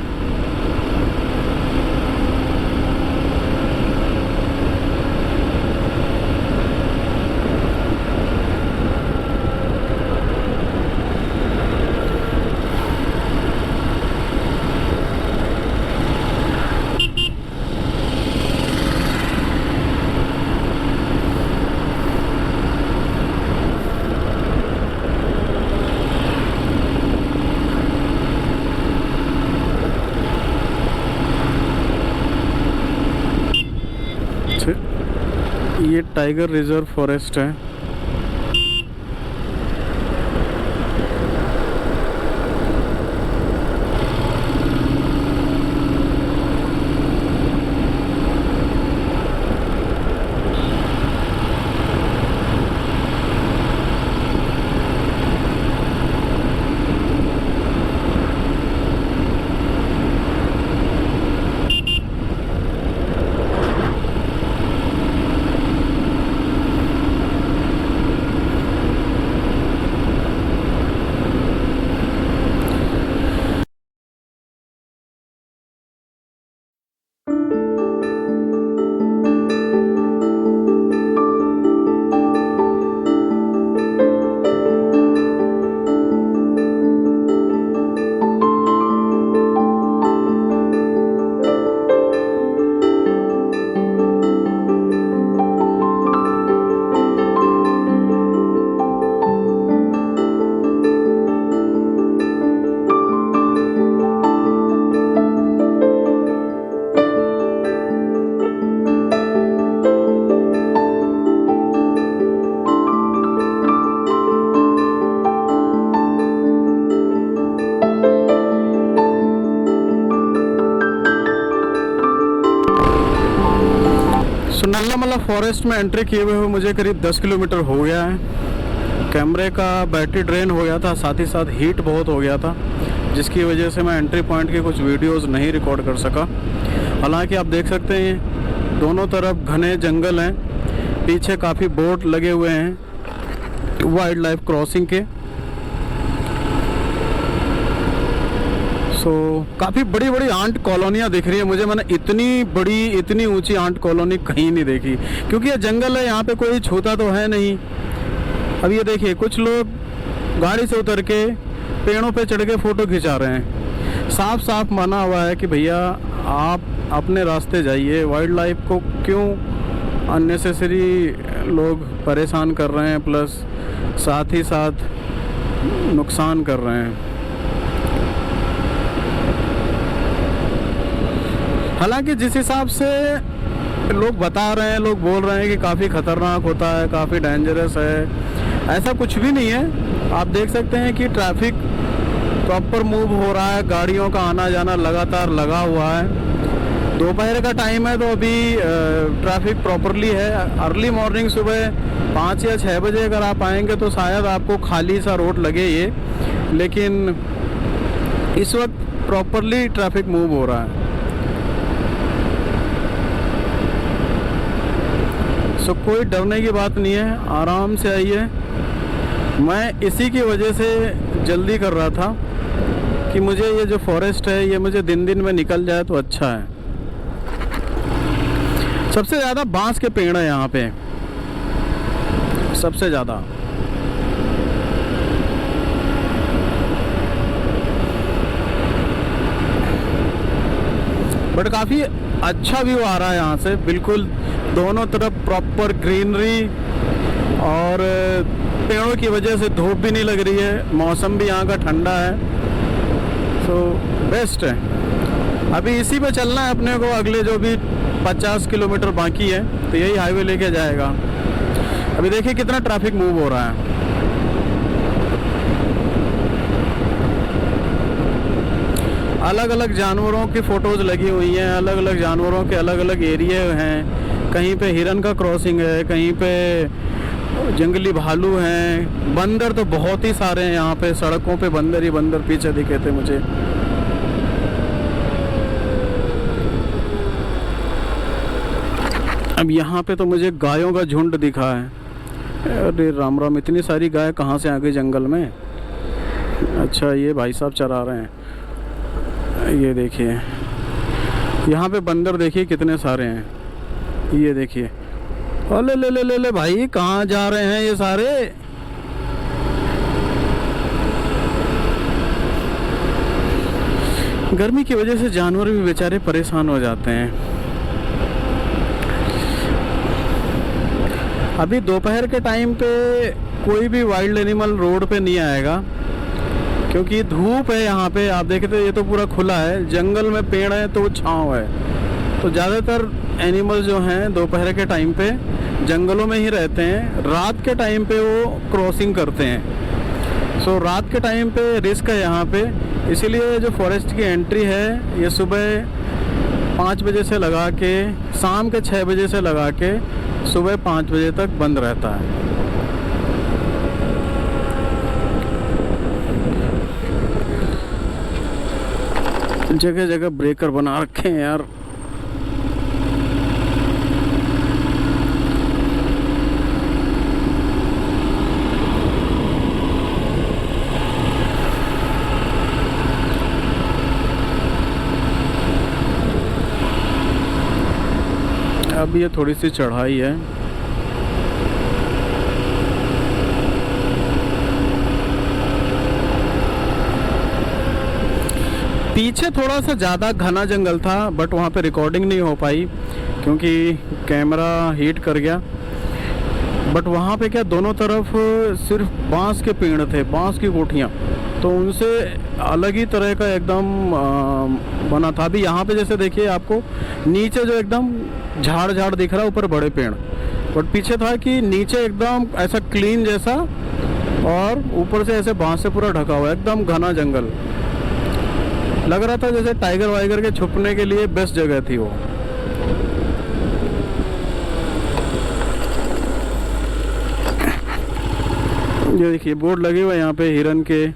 ये टाइगर रिजर्व फॉरेस्ट है। नल्लामला फॉरेस्ट में एंट्री किए हुए मुझे करीब 10 किलोमीटर हो गया है। कैमरे का बैटरी ड्रेन हो गया था, साथ ही साथ हीट बहुत हो गया था, जिसकी वजह से मैं एंट्री पॉइंट के कुछ वीडियोस नहीं रिकॉर्ड कर सका। हालांकि आप देख सकते हैं दोनों तरफ घने जंगल हैं, पीछे काफ़ी बोट लगे हुए हैं वाइल्ड लाइफ क्रॉसिंग के। काफ़ी बड़ी बड़ी आंट कॉलोनियाँ दिख रही है मुझे। मैंने इतनी बड़ी इतनी ऊंची आंट कॉलोनी कहीं नहीं देखी, क्योंकि ये जंगल है, यहाँ पे कोई छूता तो है नहीं। अब ये देखिए कुछ लोग गाड़ी से उतर के पेड़ों पे चढ़ के फ़ोटो खिंचा रहे हैं। साफ साफ माना हुआ है कि भैया आप अपने रास्ते जाइए, वाइल्ड लाइफ को क्यों अननेसेसरी लोग परेशान कर रहे हैं, प्लस साथ ही साथ नुकसान कर रहे हैं। हालांकि जिस हिसाब से लोग बता रहे हैं, लोग बोल रहे हैं कि काफ़ी ख़तरनाक होता है, काफ़ी डेंजरस है, ऐसा कुछ भी नहीं है। आप देख सकते हैं कि ट्रैफिक प्रॉपर मूव हो रहा है, गाड़ियों का आना जाना लगातार लगा हुआ है। दोपहर का टाइम है तो अभी ट्रैफिक प्रॉपरली है। अर्ली मॉर्निंग सुबह 5 या 6 बजे अगर आप आएंगे तो शायद आपको खाली सा रोड लगे ये, लेकिन इस वक्त प्रॉपरली ट्रैफिक मूव हो रहा है। तो कोई डरने की बात नहीं है, आराम से आइए। मैं इसी की वजह से जल्दी कर रहा था कि मुझे ये जो फॉरेस्ट है ये मुझे दिन दिन में निकल जाए तो अच्छा है। सबसे ज़्यादा बांस के पेड़ है यहाँ पे, सबसे ज़्यादा। बट काफ़ी अच्छा व्यू आ रहा है यहाँ से, बिल्कुल दोनों तरफ प्रॉपर ग्रीनरी, और पेड़ों की वजह से धूप भी नहीं लग रही है, मौसम भी यहाँ का ठंडा है, तो बेस्ट है। अभी इसी पे चलना है अपने को, अगले जो भी 50 किलोमीटर बाकी है तो यही हाईवे लेके जाएगा। अभी देखिए कितना ट्रैफिक मूव हो रहा है। अलग अलग जानवरों की फ़ोटोज़ लगी हुई हैं, अलग अलग जानवरों के अलग अलग एरिए हैं। कहीं पे हिरन का क्रॉसिंग है, कहीं पे जंगली भालू हैं, बंदर तो बहुत ही सारे हैं यहाँ पे, सड़कों पे बंदर ही बंदर पीछे दिखे थे मुझे। अब यहाँ पे तो मुझे गायों का झुंड दिखा है। अरे राम राम, इतनी सारी गाय कहाँ से आ गई जंगल में। अच्छा ये भाई साहब चरा रहे हैं। ये देखिए, यहाँ पे बंदर देखिए कितने सारे हैं। ये देखिए, अले ले ले ले ले भाई, कहाँ जा रहे हैं ये सारे। गर्मी की वजह से जानवर भी बेचारे परेशान हो जाते हैं। अभी दोपहर के टाइम पे कोई भी वाइल्ड एनिमल रोड पे नहीं आएगा, क्योंकि धूप है यहाँ पे। आप देखें तो ये तो पूरा खुला है, जंगल में पेड़ है तो छाँव है। तो ज़्यादातर एनिमल जो हैं दोपहर के टाइम पे जंगलों में ही रहते हैं। रात के टाइम पे वो क्रॉसिंग करते हैं। सो रात के टाइम पे रिस्क है यहाँ पे, इसीलिए जो फॉरेस्ट की एंट्री है ये सुबह 5 बजे से लगा के शाम के 6 बजे से लगा के सुबह 5 बजे तक बंद रहता है। जगह जगह ब्रेकर बना रखे हैं यार। अब ये थोड़ी सी चढ़ाई है। पीछे थोड़ा सा ज़्यादा घना जंगल था, बट वहाँ पे रिकॉर्डिंग नहीं हो पाई क्योंकि कैमरा हीट कर गया। बट वहाँ पे क्या दोनों तरफ सिर्फ बांस के पेड़ थे, बांस की कोठियाँ, तो उनसे अलग ही तरह का एकदम बना था। अभी यहाँ पे जैसे देखिए आपको नीचे जो एकदम झाड़ झाड़ दिख रहा है, ऊपर बड़े पेड़, बट पीछे था कि नीचे एकदम ऐसा क्लीन जैसा और ऊपर से ऐसे बांस से पूरा ढका हुआ, एकदम घना जंगल लग रहा था। जैसे टाइगर वाइगर के छुपने के लिए बेस्ट जगह थी वो। ये देखिए बोर्ड लगे हुए यहाँ पे हिरन के।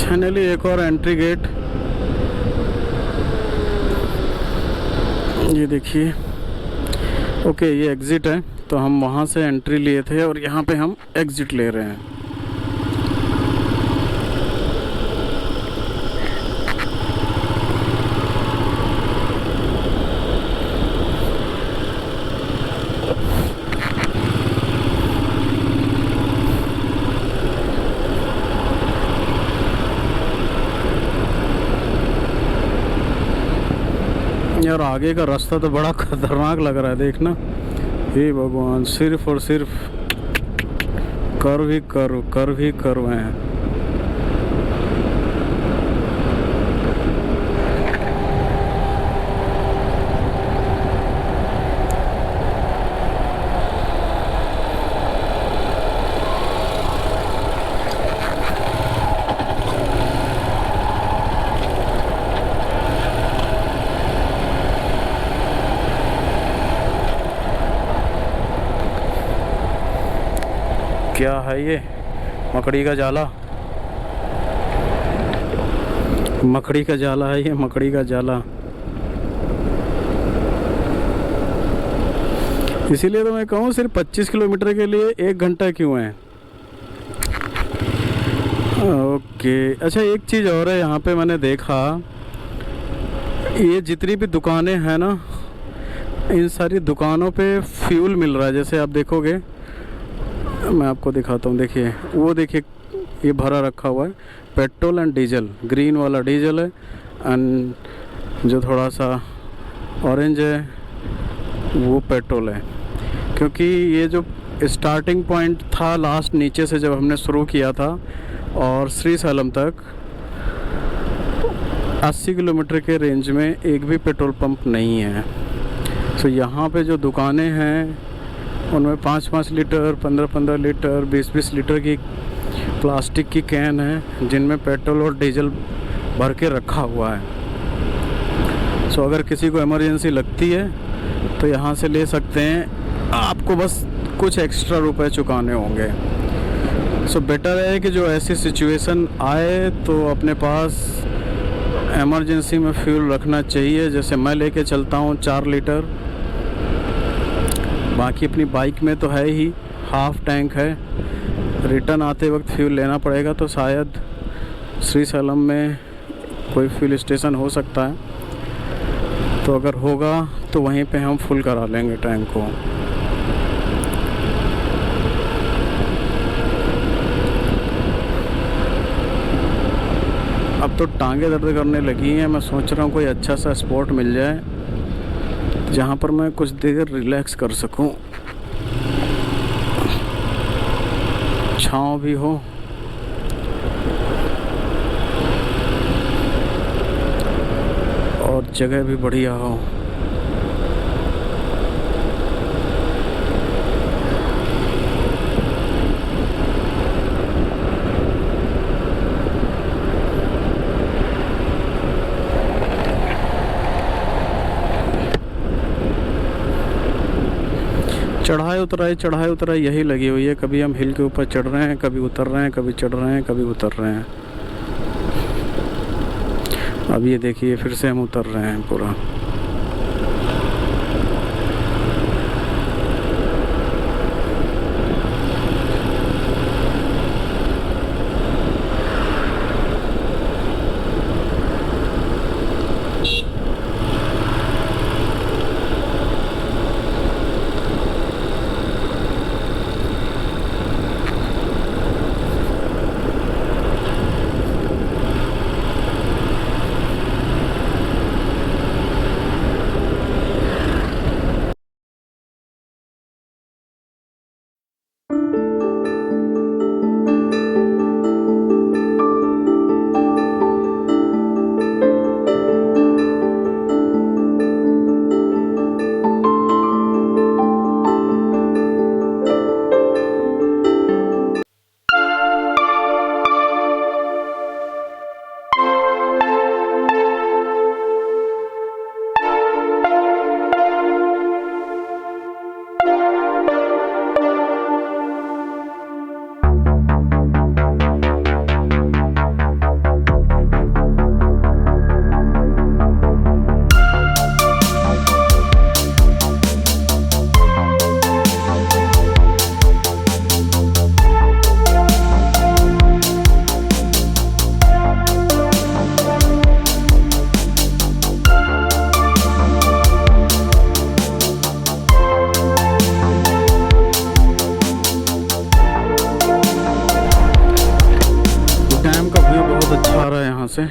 फाइनली एक और एंट्री गेट, ये देखिए। ओके, ये एग्ज़िट है, तो हम वहाँ से एंट्री लिए थे और यहाँ पे हम एग्ज़िट ले रहे हैं। यार आगे का रास्ता तो बड़ा खतरनाक लग रहा है, देखना। हे भगवान, सिर्फ और सिर्फ कर्व ही कर्व हैं। क्या है ये? मकड़ी का जाला, मकड़ी का जाला है ये, मकड़ी का जाला। इसीलिए तो मैं कहूँ सिर्फ 25 किलोमीटर के लिए 1 घंटा क्यों है। ओके, अच्छा एक चीज़ और है यहाँ पे, मैंने देखा ये जितनी भी दुकानें हैं ना, इन सारी दुकानों पे फ्यूल मिल रहा है। जैसे आप देखोगे, मैं आपको दिखाता हूँ, देखिए वो देखिए, ये भरा रखा हुआ है पेट्रोल एंड डीजल। ग्रीन वाला डीजल है एंड जो थोड़ा सा ऑरेंज है वो पेट्रोल है। क्योंकि ये जो स्टार्टिंग पॉइंट था लास्ट नीचे से जब हमने शुरू किया था और श्रीशैलम तक 80 किलोमीटर के रेंज में एक भी पेट्रोल पंप नहीं है। तो यहाँ पे जो दुकानें हैं उनमें 5-5 लीटर, 15-15 लीटर, 20-20 लीटर की प्लास्टिक की कैन है जिनमें पेट्रोल और डीजल भर के रखा हुआ है। सो अगर किसी को इमरजेंसी लगती है तो यहाँ से ले सकते हैं, आपको बस कुछ एक्स्ट्रा रुपए चुकाने होंगे। सो बेटर है कि जो ऐसी सिचुएशन आए तो अपने पास इमरजेंसी में फ्यूल रखना चाहिए। जैसे मैं लेके चलता हूँ 4 लीटर, बाकी अपनी बाइक में तो है ही, हाफ टैंक है। रिटर्न आते वक्त फ्यूल लेना पड़ेगा, तो शायद श्रीशैलम में कोई फ्यूल स्टेशन हो सकता है, तो अगर होगा तो वहीं पे हम फुल करा लेंगे टैंक को। अब तो टांगे दर्द करने लगी हैं। मैं सोच रहा हूँ कोई अच्छा सा स्पॉट मिल जाए जहाँ पर मैं कुछ देर रिलैक्स कर सकूं, छाँव भी हो और जगह भी बढ़िया हो। चढ़ाई उतराई यही लगी हुई है। कभी हम हिल के ऊपर चढ़ रहे हैं, कभी उतर रहे हैं, कभी चढ़ रहे हैं, कभी उतर रहे हैं। अब ये देखिए फिर से हम उतर रहे हैं पूरा। अच्छा आ रहा है यहाँ से,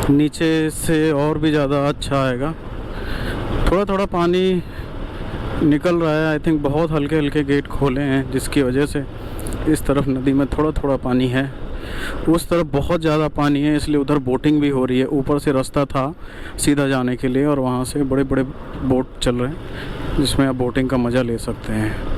नीचे से और भी ज़्यादा अच्छा आएगा। थोड़ा थोड़ा पानी निकल रहा है, आई थिंक बहुत हल्के हल्के गेट खोले हैं जिसकी वजह से इस तरफ नदी में थोड़ा थोड़ा पानी है, उस तरफ बहुत ज़्यादा पानी है, इसलिए उधर बोटिंग भी हो रही है। ऊपर से रास्ता था सीधा जाने के लिए और वहाँ से बड़े बड़े बोट चल रहे हैं जिसमें आप बोटिंग का मज़ा ले सकते हैं।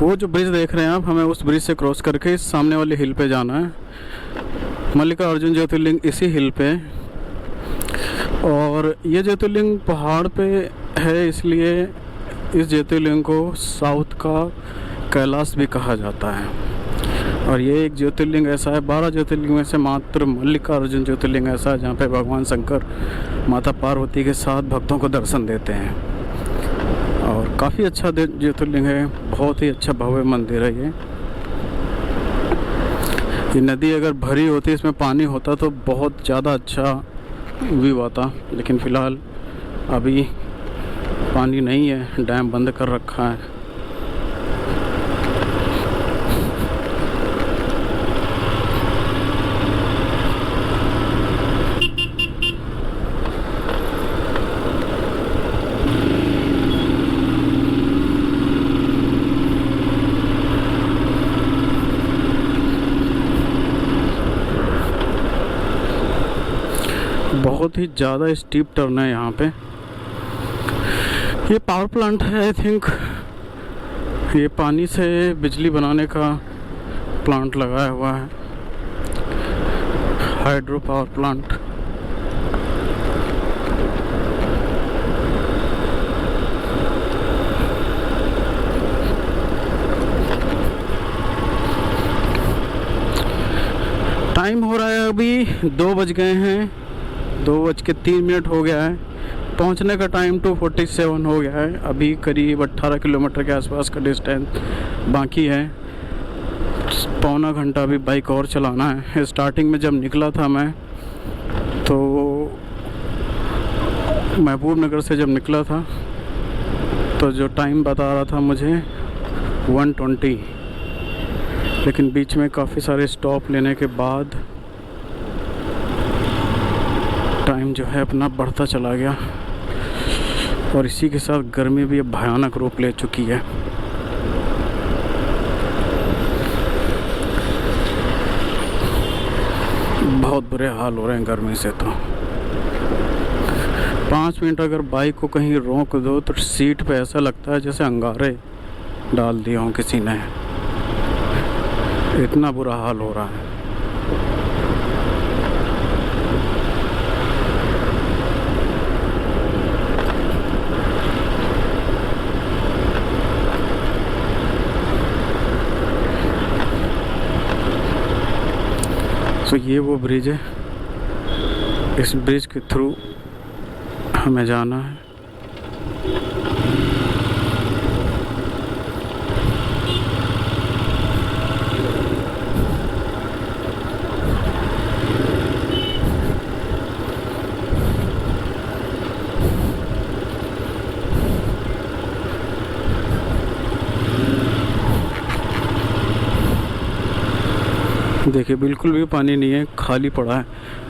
वो जो ब्रिज देख रहे हैं आप, हमें उस ब्रिज से क्रॉस करके इस सामने वाले हिल पे जाना है। मल्लिकार्जुन ज्योतिर्लिंग इसी हिल पे, और ये ज्योतिर्लिंग पहाड़ पे है, इसलिए इस ज्योतिर्लिंग को साउथ का कैलाश भी कहा जाता है। और ये एक ज्योतिर्लिंग ऐसा है, 12 ज्योतिर्लिंग में से मात्र मल्लिकार्जुन ज्योतिर्लिंग ऐसा है जहाँ पे भगवान शंकर माता पार्वती के साथ भक्तों को दर्शन देते हैं। और काफ़ी अच्छा ज्योतिर्लिंग है, बहुत ही अच्छा भव्य मंदिर है ये नदी अगर भरी होती, इसमें पानी होता तो बहुत ज़्यादा अच्छा व्यू आता, लेकिन फ़िलहाल अभी पानी नहीं है, डैम बंद कर रखा है। बहुत ही ज़्यादा स्टीप टर्न है यहाँ पे। ये पावर प्लांट है आई थिंक, ये पानी से बिजली बनाने का प्लांट लगाया हुआ है, हाइड्रो पावर प्लांट। टाइम हो रहा है अभी 2 बज गए हैं, 2:03 हो गया है। पहुंचने का टाइम 2:47 हो गया है। अभी करीब 18 किलोमीटर के आसपास का डिस्टेंस बाकी है। पौना घंटा अभी बाइक और चलाना है। स्टार्टिंग में जब निकला था मैं तो महबूब नगर से जब निकला था तो जो टाइम बता रहा था मुझे 1:20, लेकिन बीच में काफ़ी सारे स्टॉप लेने के बाद टाइम जो है अपना बढ़ता चला गया। और इसी के साथ गर्मी भी अब भयानक रूप ले चुकी है। बहुत बुरे हाल हो रहे हैं गर्मी से। तो 5 मिनट अगर बाइक को कहीं रोक दो तो सीट पे ऐसा लगता है जैसे अंगारे डाल दिए हों किसी ने, इतना बुरा हाल हो रहा है। तो ये वो ब्रिज है, इस ब्रिज के थ्रू हमें जाना है। देखिए बिल्कुल भी पानी नहीं है, खाली पड़ा है।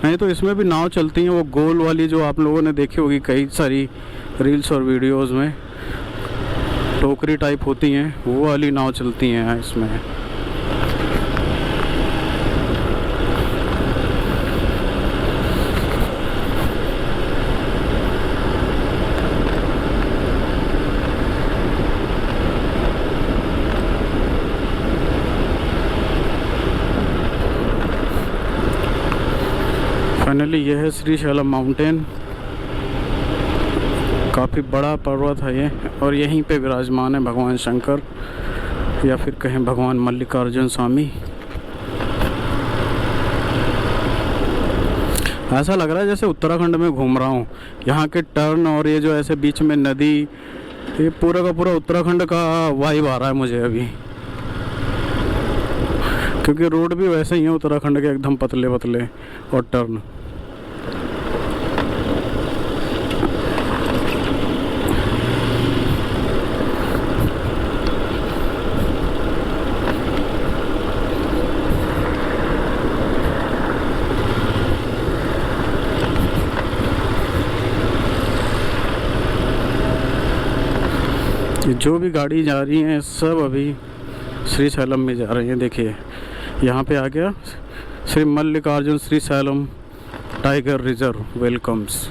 नहीं तो इसमें भी नाव चलती हैं, वो गोल वाली जो आप लोगों ने देखी होगी कई सारी रील्स और वीडियोस में, टोकरी टाइप होती हैं, वो वाली नाव चलती हैं इसमें। फाइनली यह है श्रीशैलम माउंटेन। काफ़ी बड़ा पर्वत है ये, और यहीं पे विराजमान है भगवान शंकर, या फिर कहें भगवान मल्लिकार्जुन स्वामी। ऐसा लग रहा है जैसे उत्तराखंड में घूम रहा हूँ। यहाँ के टर्न और ये जो ऐसे बीच में नदी, ये पूरा का पूरा उत्तराखंड का वाइब आ रहा है मुझे अभी, क्योंकि रोड भी वैसे ही है उत्तराखंड के, एकदम पतले पतले और टर्न। जो भी गाड़ी जा रही हैं सब अभी श्रीशैलम में जा रही हैं। देखिए यहाँ पे आ गया Shri Mallikarjuna Srisailam tiger reserve welcomes.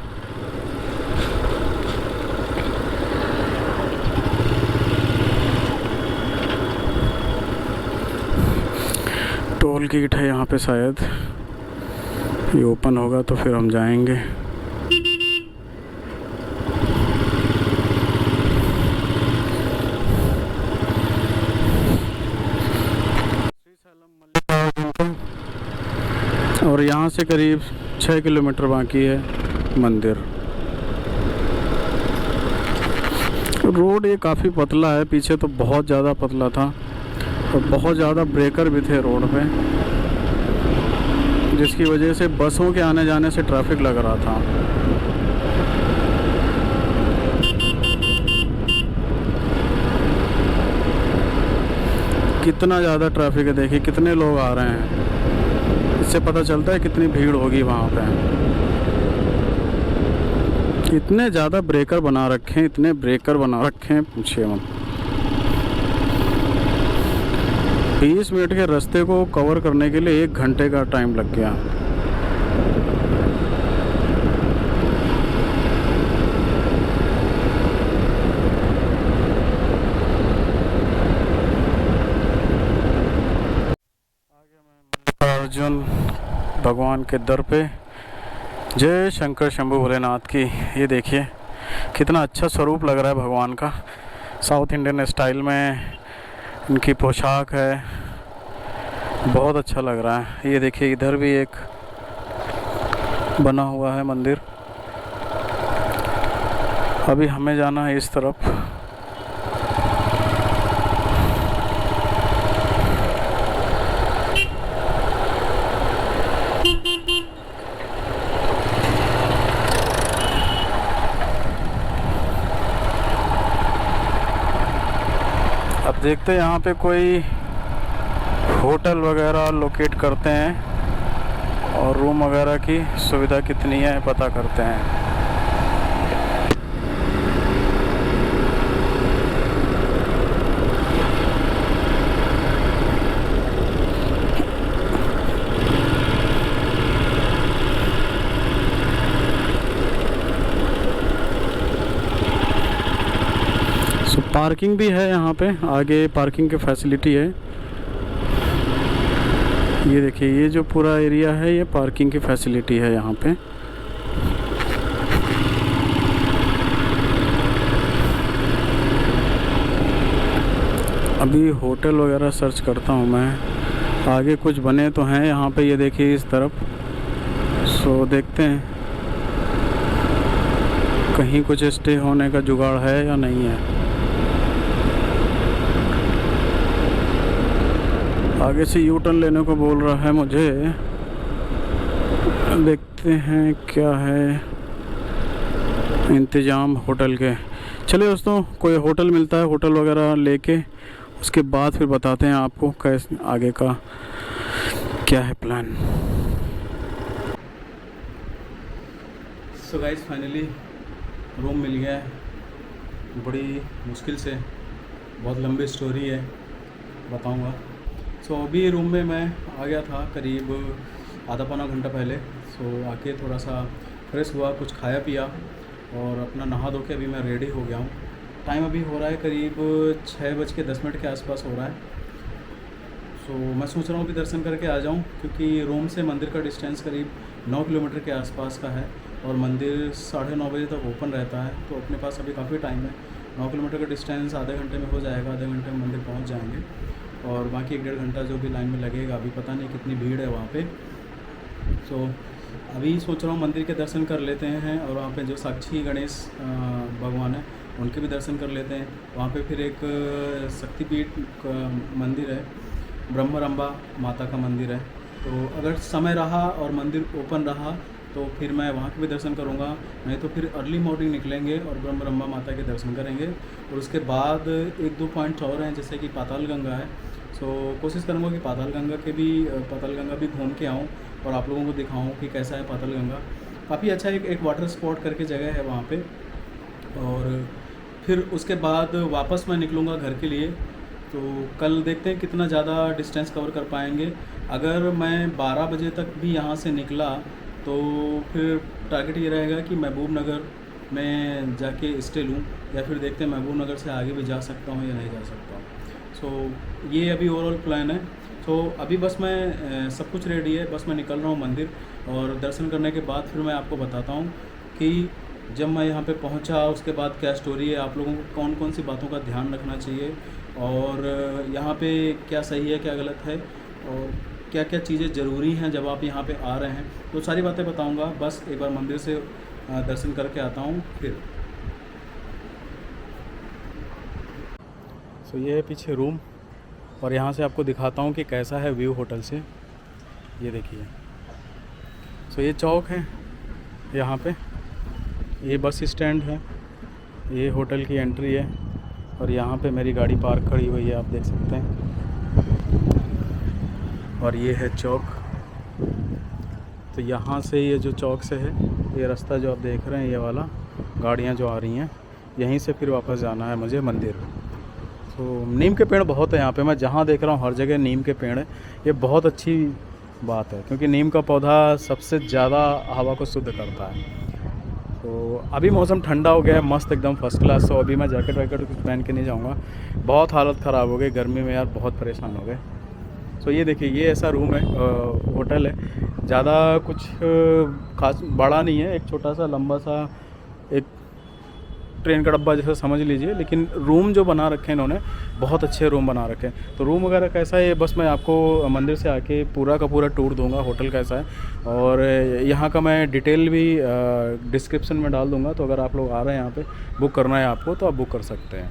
Toll gate है यहाँ पे, शायद ये ओपन होगा तो फिर हम जाएंगे। और यहाँ से करीब 6 किलोमीटर बाकी है मंदिर। रोड ये काफ़ी पतला है, पीछे तो बहुत ज़्यादा पतला था और बहुत ज़्यादा ब्रेकर भी थे रोड पे, जिसकी वजह से बसों के आने जाने से ट्रैफिक लग रहा था। कितना ज़्यादा ट्रैफिक है, देखिए कितने लोग आ रहे हैं, इससे पता चलता है कितनी भीड़ होगी वहाँ पे। इतने ज़्यादा ब्रेकर बना रखे हैं, इतने ब्रेकर बना रखे हैं, पूछिए मत। 20 मिनट के रास्ते को कवर करने के लिए 1 घंटे का टाइम लग गया। अर्जुन भगवान के दर पे। जय शंकर शंभू भोलेनाथ की। ये देखिए कितना अच्छा स्वरूप लग रहा है भगवान का, साउथ इंडियन स्टाइल में इनकी पोशाक है, बहुत अच्छा लग रहा है। ये देखिए इधर भी एक बना हुआ है मंदिर। अभी हमें जाना है इस तरफ। अब देखते हैं यहाँ पे कोई होटल वगैरह लोकेट करते हैं और रूम वगैरह की सुविधा कितनी है पता करते हैं। पार्किंग भी है यहाँ पे, आगे पार्किंग की फैसिलिटी है। ये देखिए ये जो पूरा एरिया है ये पार्किंग की फैसिलिटी है यहाँ पे। अभी होटल वगैरह सर्च करता हूँ मैं, आगे कुछ बने तो हैं यहाँ पे। ये देखिए इस तरफ, सो देखते हैं कहीं कुछ स्टे होने का जुगाड़ है या नहीं है। आगे से यू टर्न लेने को बोल रहा है मुझे, देखते हैं क्या है इंतज़ाम होटल के। चलिए दोस्तों, कोई होटल मिलता है होटल वगैरह लेके उसके बाद फिर बताते हैं आपको कैसे आगे का क्या है plan. So guys finally room मिल गया है, बड़ी मुश्किल से, बहुत लंबी स्टोरी है बताऊंगा। सो अभी रूम में मैं आ गया था करीब आधा पौना घंटा पहले। सो आके थोड़ा सा फ्रेश हुआ, कुछ खाया पिया और अपना नहा धो के अभी मैं रेडी हो गया हूँ। टाइम अभी हो रहा है करीब 6:10 के आसपास हो रहा है। सो मैं सोच रहा हूँ कि दर्शन करके आ जाऊँ, क्योंकि रोम से मंदिर का डिस्टेंस करीब 9 किलोमीटर के आसपास का है और मंदिर 9:30 बजे तक ओपन रहता है, तो अपने पास अभी काफ़ी टाइम है। 9 किलोमीटर का डिस्टेंस आधे घंटे में हो जाएगा, आधे घंटे में मंदिर पहुँच जाएंगे और बाकी 1-1.5 घंटा जो भी लाइन में लगेगा, अभी पता नहीं कितनी भीड़ है वहाँ पे। सो अभी सोच रहा हूँ मंदिर के दर्शन कर लेते हैं और वहाँ पे जो साक्षी गणेश भगवान है उनके भी दर्शन कर लेते हैं। वहाँ पे फिर एक शक्तिपीठ का मंदिर है, ब्रह्मरंबा माता का मंदिर है, तो अगर समय रहा और मंदिर ओपन रहा तो फिर मैं वहाँ के भी दर्शन करूँगा, नहीं तो फिर अर्ली मॉर्निंग निकलेंगे और ब्रह्मरंबा माता के दर्शन करेंगे। और उसके बाद 1-2 पॉइंट्स और हैं, जैसे कि पाताल गंगा है। सो कोशिश करूँगा कि पाताल गंगा भी घूम के आऊँ और आप लोगों को दिखाऊँ कि कैसा है पाताल गंगा। काफ़ी अच्छा एक वाटर स्पॉट करके जगह है वहाँ पे। और फिर उसके बाद वापस मैं निकलूँगा घर के लिए। तो कल देखते हैं कितना ज़्यादा डिस्टेंस कवर कर पाएंगे। अगर मैं 12 बजे तक भी यहाँ से निकला तो फिर टारगेट ये रहेगा कि महबूब नगर में जाके स्टे लूँ, या फिर देखते हैं महबूब नगर से आगे भी जा सकता हूँ या नहीं जा सकता हूँ। सो ये अभी ओवरऑल प्लान है। सो अभी बस मैं सब कुछ रेडी है, बस मैं निकल रहा हूँ मंदिर, और दर्शन करने के बाद फिर मैं आपको बताता हूँ कि जब मैं यहाँ पे पहुँचा उसके बाद क्या स्टोरी है, आप लोगों को कौन कौन सी बातों का ध्यान रखना चाहिए और यहाँ पे क्या सही है क्या गलत है और क्या क्या चीज़ें ज़रूरी हैं जब आप यहाँ पे आ रहे हैं, तो सारी बातें बताऊँगा। बस एक बार मंदिर से दर्शन करके आता हूँ फिर। सो ये है पीछे रूम, और यहाँ से आपको दिखाता हूँ कि कैसा है व्यू होटल से। ये देखिए, सो ये चौक है यहाँ पे, ये बस स्टैंड है, ये होटल की एंट्री है और यहाँ पे मेरी गाड़ी पार्क खड़ी हुई है, आप देख सकते हैं। और ये है चौक, तो यहाँ से ये जो चौक से है, ये रास्ता जो आप देख रहे हैं ये वाला, गाड़ियाँ जो आ रही हैं यहीं से फिर वापस जाना है मुझे मंदिर। तो नीम के पेड़ बहुत है यहाँ पे, मैं जहाँ देख रहा हूँ हर जगह नीम के पेड़ है। ये बहुत अच्छी बात है क्योंकि नीम का पौधा सबसे ज़्यादा हवा को शुद्ध करता है। तो अभी मौसम ठंडा हो गया है, मस्त एकदम फर्स्ट क्लास। तो अभी मैं जैकेट वैकेट कुछ पहन के नहीं जाऊँगा, बहुत हालत ख़राब हो गई गर्मी में यार, बहुत परेशान हो गए। सो ये देखिए, ये ऐसा रूम है, होटल है, ज़्यादा कुछ खास बड़ा नहीं है, एक छोटा सा लंबा सा एक ट्रेन का डब्बा जैसा समझ लीजिए, लेकिन रूम जो बना रखे हैं इन्होंने बहुत अच्छे रूम बना रखे हैं। तो रूम वगैरह कैसा है बस मैं आपको मंदिर से आके पूरा का पूरा टूर दूंगा, होटल कैसा है और यहाँ का मैं डिटेल भी डिस्क्रिप्शन में डाल दूंगा। तो अगर आप लोग आ रहे हैं यहाँ पे बुक करना है आपको तो आप बुक कर सकते हैं।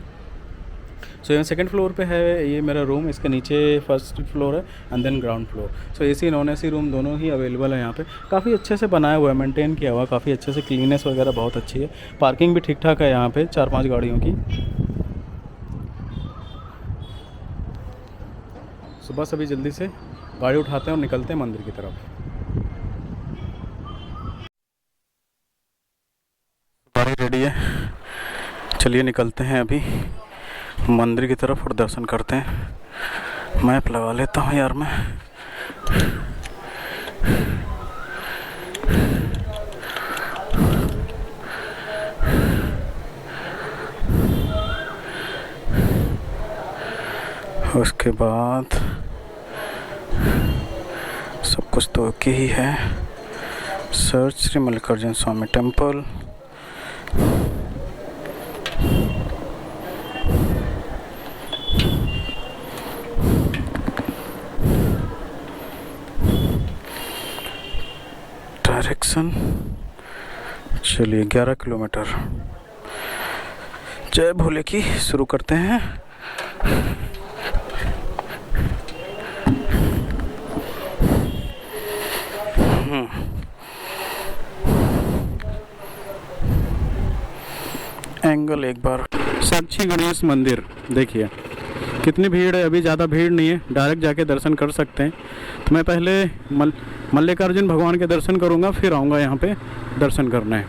सो ये सेकंड फ्लोर पे है ये मेरा रूम, इसके नीचे फर्स्ट फ्लोर है and then ground floor. So AC non AC room दोनों ही अवेलेबल है यहाँ पे। काफ़ी अच्छे से बनाया हुआ है, मेंटेन किया हुआ है काफ़ी अच्छे से, क्लीनेस वगैरह बहुत अच्छी है, पार्किंग भी ठीक ठाक है यहाँ पे 4-5 गाड़ियों की। सो बस अभी जल्दी से गाड़ी उठाते हैं और निकलते हैं मंदिर की तरफ। गाड़ी रेडी है, चलिए निकलते हैं अभी मंदिर की तरफ और दर्शन करते हैं। मैप लगा लेता हूँ यार मैं। उसके बाद सब कुछ तो ओके ही है। सर्च श्री मल्लिकार्जुन स्वामी टेम्पल, डायरेक्शन चलिए 11 किलोमीटर। जय भोले की शुरू करते हैं। एंगल एक बार, साक्षी गणेश मंदिर देखिए कितनी भीड़ है, अभी ज़्यादा भीड़ नहीं है, डायरेक्ट जाके दर्शन कर सकते हैं। तो मैं पहले मल्लिकार्जुन भगवान के दर्शन करूँगा, फिर आऊँगा यहाँ पे दर्शन करने।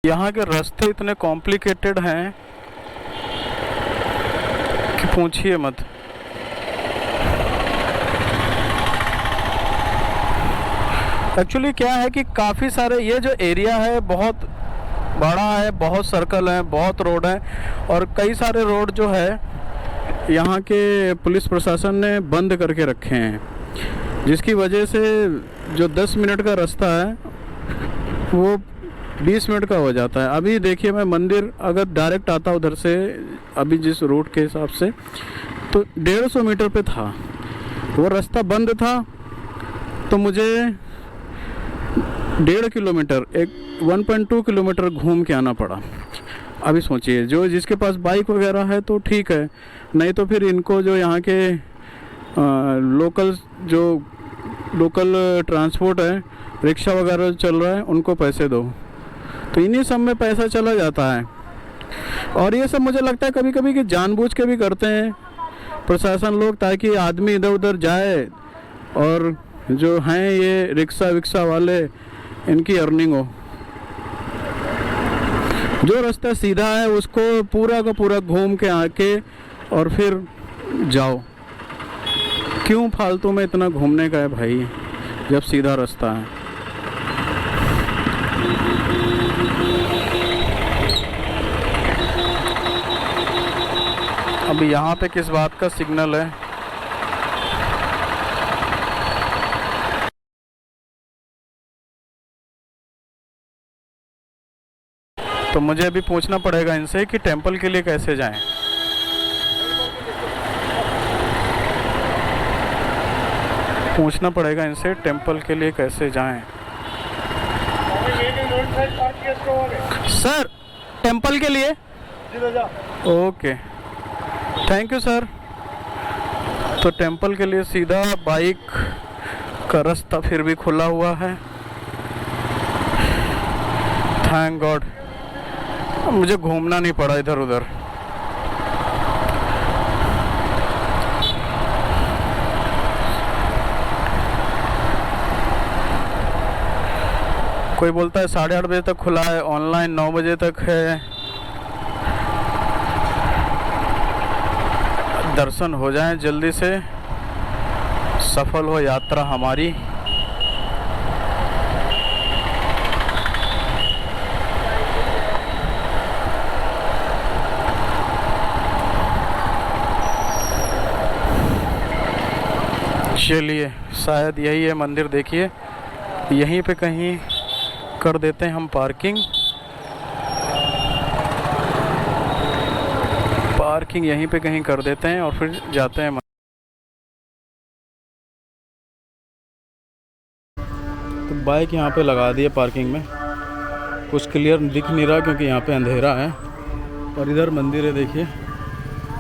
यहाँ के रास्ते इतने कॉम्प्लिकेटेड हैं कि पूछिए मत। एक्चुअली क्या है कि काफ़ी सारे ये जो एरिया है बहुत बड़ा है, बहुत सर्कल है, बहुत रोड है, और कई सारे रोड जो है यहाँ के पुलिस प्रशासन ने बंद करके रखे हैं, जिसकी वजह से जो 10 मिनट का रास्ता है वो 20 मिनट का हो जाता है। अभी देखिए मैं मंदिर अगर डायरेक्ट आता उधर से, अभी जिस रूट के हिसाब से, तो 150 मीटर पे था, वो रास्ता बंद था, तो मुझे 1.5 किलोमीटर 1.2 किलोमीटर घूम के आना पड़ा। अभी सोचिए जो जिसके पास बाइक वगैरह है तो ठीक है, नहीं तो फिर इनको जो यहाँ के लोकल ट्रांसपोर्ट है, रिक्शा वगैरह चल रहा है, उनको पैसे दो, तो इन्हीं सब में पैसा चला जाता है। और ये सब मुझे लगता है कभी कभी कि जानबूझ के भी करते हैं प्रशासन लोग, ताकि आदमी इधर उधर जाए और जो हैं ये रिक्शा विक्शा वाले, इनकी अर्निंग हो। जो रास्ता सीधा है उसको पूरा का पूरा घूम के आके और फिर जाओ। क्यों फालतू में इतना घूमने का है भाई, जब सीधा रास्ता है। अभी यहाँ पे किस बात का सिग्नल है? तो मुझे अभी पूछना पड़ेगा इनसे कि टेंपल के लिए कैसे जाएं। पूछना पड़ेगा इनसे टेंपल के लिए कैसे जाएं। सर टेंपल के लिए? Okay thank you sir. तो टेंपल के लिए सीधा बाइक का रास्ता फिर भी खुला हुआ है, थैंक गॉड। मुझे घूमना नहीं पड़ा इधर उधर। कोई बोलता है 8:30 बजे तक खुला है, ऑनलाइन 9 बजे तक है। दर्शन हो जाएं जल्दी से, सफल हो यात्रा हमारी। चलिए शायद यही है मंदिर, देखिए यहीं पे कहीं कर देते हैं हम पार्किंग यहीं पे कहीं कर देते हैं और फिर जाते हैं। तो बाइक यहाँ पे लगा दी है पार्किंग में, कुछ क्लियर दिख नहीं रहा क्योंकि यहाँ पे अंधेरा है, और इधर मंदिर है देखिए।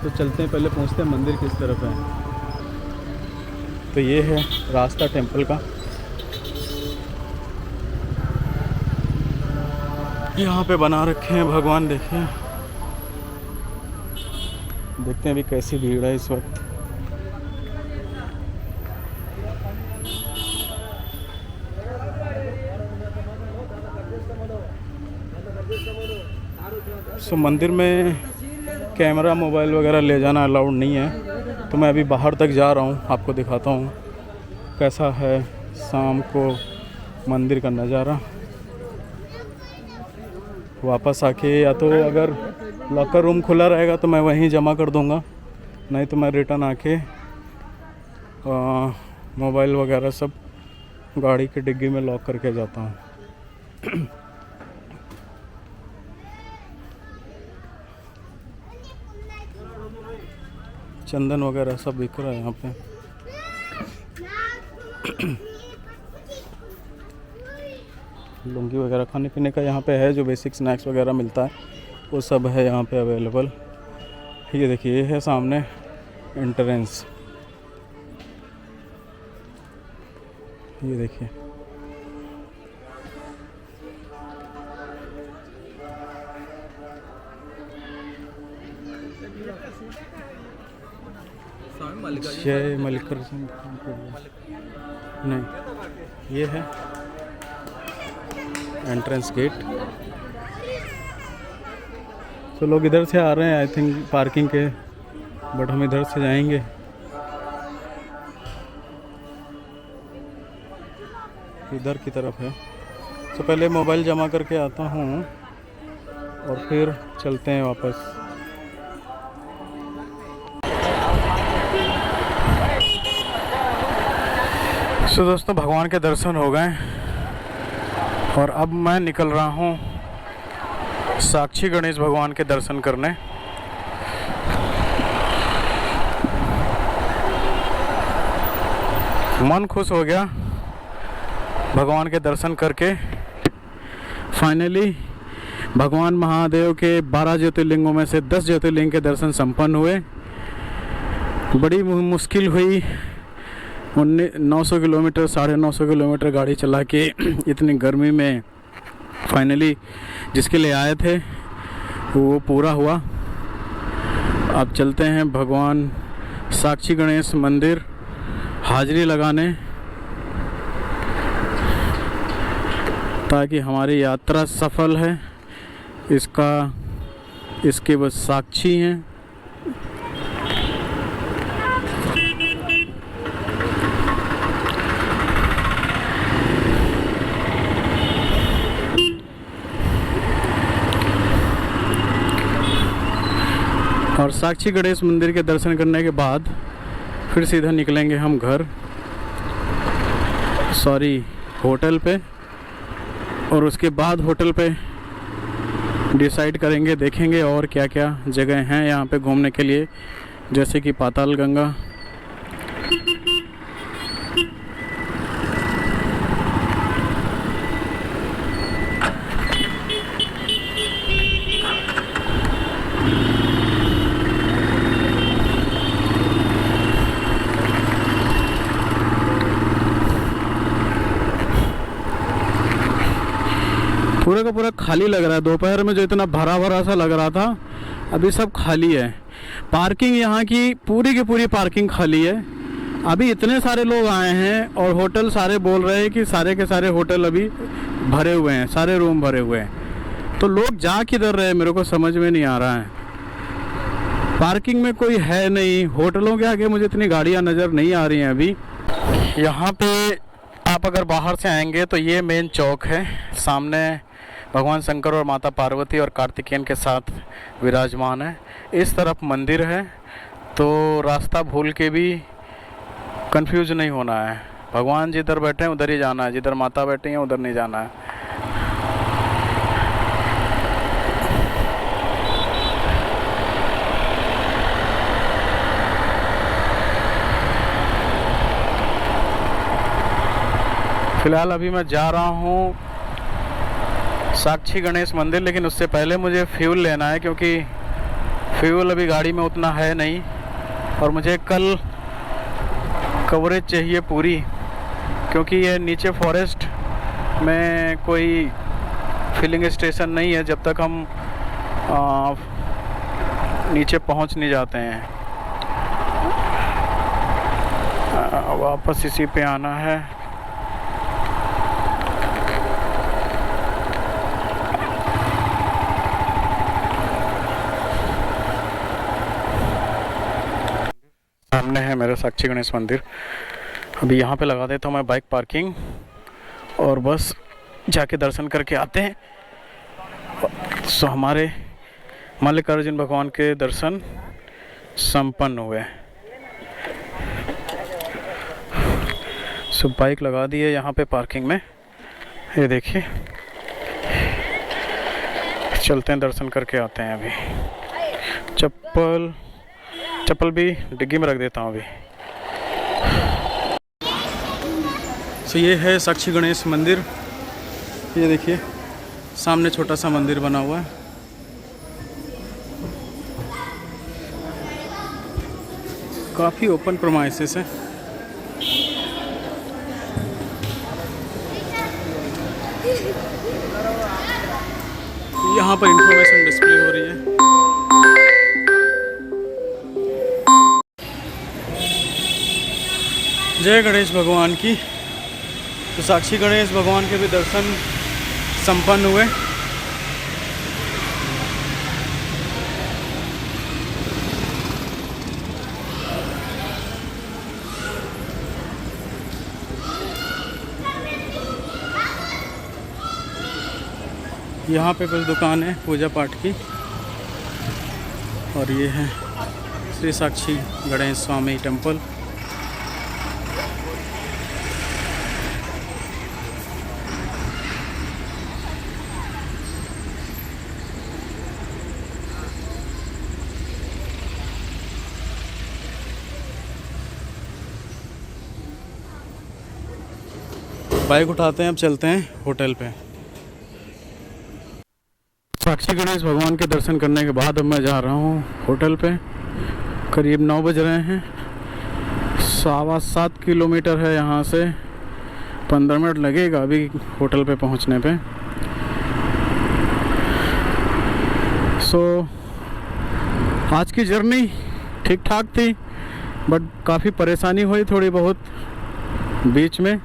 तो चलते हैं, पहले पूछते हैं मंदिर किस तरफ है। तो ये है रास्ता टेंपल का। यहाँ पे बना रखे हैं भगवान, देखिए। देखते हैं अभी कैसी भीड़ है इस वक्त। सो मंदिर में कैमरा मोबाइल वगैरह ले जाना अलाउड नहीं है, तो मैं अभी बाहर तक जा रहा हूँ, आपको दिखाता हूँ कैसा है शाम को मंदिर का नज़ारा। वापस आके या तो अगर लॉकर रूम खुला रहेगा तो मैं वहीं जमा कर दूँगा, नहीं तो मैं रिटर्न आके मोबाइल वगैरह सब गाड़ी के डिग्गी में लॉक करके जाता हूँ। चंदन वगैरह सब बिक रहा है यहाँ पे। लुंगी वगैरह खाने पीने का यहाँ पे है, जो बेसिक स्नैक्स वगैरह मिलता है वो सब है यहाँ पे अवेलेबल। ये देखिए, ये है सामने एंट्रेंस, ये देखिए। जय मल्लिकार्जुन नहीं, ये है एंट्रेंस गेट। तो लोग इधर से आ रहे हैं आई थिंक पार्किंग के, बट हम इधर से जाएंगे। इधर की तरफ है, तो पहले मोबाइल जमा करके आता हूँ और फिर चलते हैं वापस। तो दोस्तों भगवान के दर्शन हो गए और अब मैं निकल रहा हूँ साक्षी गणेश भगवान के दर्शन करने। मन खुश हो गया भगवान के दर्शन करके। फाइनली भगवान महादेव के 12 ज्योतिर्लिंगों में से 10 ज्योतिर्लिंग के दर्शन संपन्न हुए। बड़ी मुश्किल हुई 900 किलोमीटर 950 किलोमीटर गाड़ी चला के इतनी गर्मी में फाइनली जिसके लिए आए थे वो पूरा हुआ। अब चलते हैं भगवान साक्षी गणेश मंदिर हाजिरी लगाने, ताकि हमारी यात्रा सफल है इसके बस साक्षी हैं। और साक्षी गणेश मंदिर के दर्शन करने के बाद फिर सीधा निकलेंगे हम होटल पे, और उसके बाद होटल पे डिसाइड करेंगे, देखेंगे और क्या क्या जगह हैं यहाँ पे घूमने के लिए, जैसे कि पाताल गंगा। पूरा का पूरा खाली लग रहा है। दोपहर में जो इतना भरा भरा सा लग रहा था अभी सब खाली है। पार्किंग यहाँ की पूरी पार्किंग खाली है। अभी इतने सारे लोग आए हैं और होटल सारे बोल रहे हैं कि सारे के सारे होटल अभी भरे हुए हैं, सारे रूम भरे हुए हैं। तो लोग जा किधर रहे मेरे को समझ में नहीं आ रहा है। पार्किंग में कोई है नहीं, होटलों के आगे मुझे इतनी गाड़ियाँ नज़र नहीं आ रही हैं अभी। यहाँ पे आप अगर बाहर से आएंगे तो ये मेन चौक है, सामने भगवान शंकर और माता पार्वती और कार्तिकेयन के साथ विराजमान है। इस तरफ मंदिर है, तो रास्ता भूल के भी कंफ्यूज नहीं होना है। भगवान जिधर बैठे हैं उधर ही जाना है, जिधर माता बैठी हैं उधर नहीं जाना है। फिलहाल अभी मैं जा रहा हूँ साक्षी गणेश मंदिर, लेकिन उससे पहले मुझे फ्यूल लेना है, क्योंकि फ्यूल अभी गाड़ी में उतना है नहीं और मुझे कल कवरेज चाहिए पूरी, क्योंकि ये नीचे फॉरेस्ट में कोई फिलिंग स्टेशन नहीं है जब तक हम नीचे पहुंच नहीं जाते हैं। वापस इसी पे आना है। सामने है मेरा साक्षी गणेश मंदिर। अभी यहाँ पे लगा देता हूँ मैं बाइक पार्किंग और बस जाके दर्शन करके आते हैं। सो हमारे मल्लिकार्जुन भगवान के दर्शन संपन्न हुए। सो बाइक लगा दी है यहाँ पे पार्किंग में, ये देखिए। चलते हैं दर्शन करके आते हैं। अभी चप्पल भी डिग्गी में रख देता हूँ अभी। सो ये है साक्षी गणेश मंदिर। ये देखिए सामने छोटा सा मंदिर बना हुआ है। काफ़ी ओपन प्रोमाइसेस है। यहाँ पर इंफॉर्मेशन डिस्प्ले हो रही है। जय गणेश भगवान की। तो साक्षी गणेश भगवान के भी दर्शन संपन्न हुए। यहाँ पे कुछ दुकान है पूजा पाठ की, और ये है श्री साक्षी गणेश स्वामी टेम्पल। बाइक उठाते हैं, अब चलते हैं होटल पे। साक्षी गणेश भगवान के दर्शन करने के बाद अब मैं जा रहा हूँ होटल पे। करीब 9 बज रहे हैं। 7.25 किलोमीटर है यहाँ से, 15 मिनट लगेगा अभी होटल पे पहुँचने पे। आज की जर्नी ठीक ठाक थी, बट काफ़ी परेशानी हुई थोड़ी बहुत बीच में,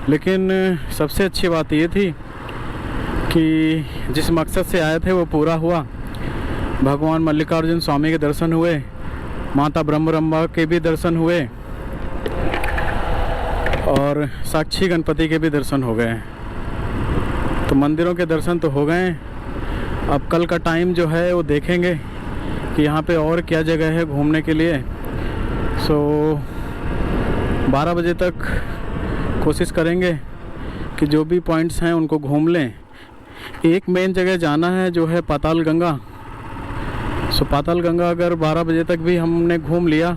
लेकिन सबसे अच्छी बात ये थी कि जिस मकसद से आए थे वो पूरा हुआ। भगवान मल्लिकार्जुन स्वामी के दर्शन हुए, माता ब्रह्मरंबा के भी दर्शन हुए, और साक्षी गणपति के भी दर्शन हो गए। तो मंदिरों के दर्शन तो हो गए। अब कल का टाइम जो है वो देखेंगे कि यहाँ पे और क्या जगह है घूमने के लिए। 12 बजे तक कोशिश करेंगे कि जो भी पॉइंट्स हैं उनको घूम लें। एक मेन जगह जाना है जो है पाताल गंगा। पाताल गंगा अगर 12 बजे तक भी हमने घूम लिया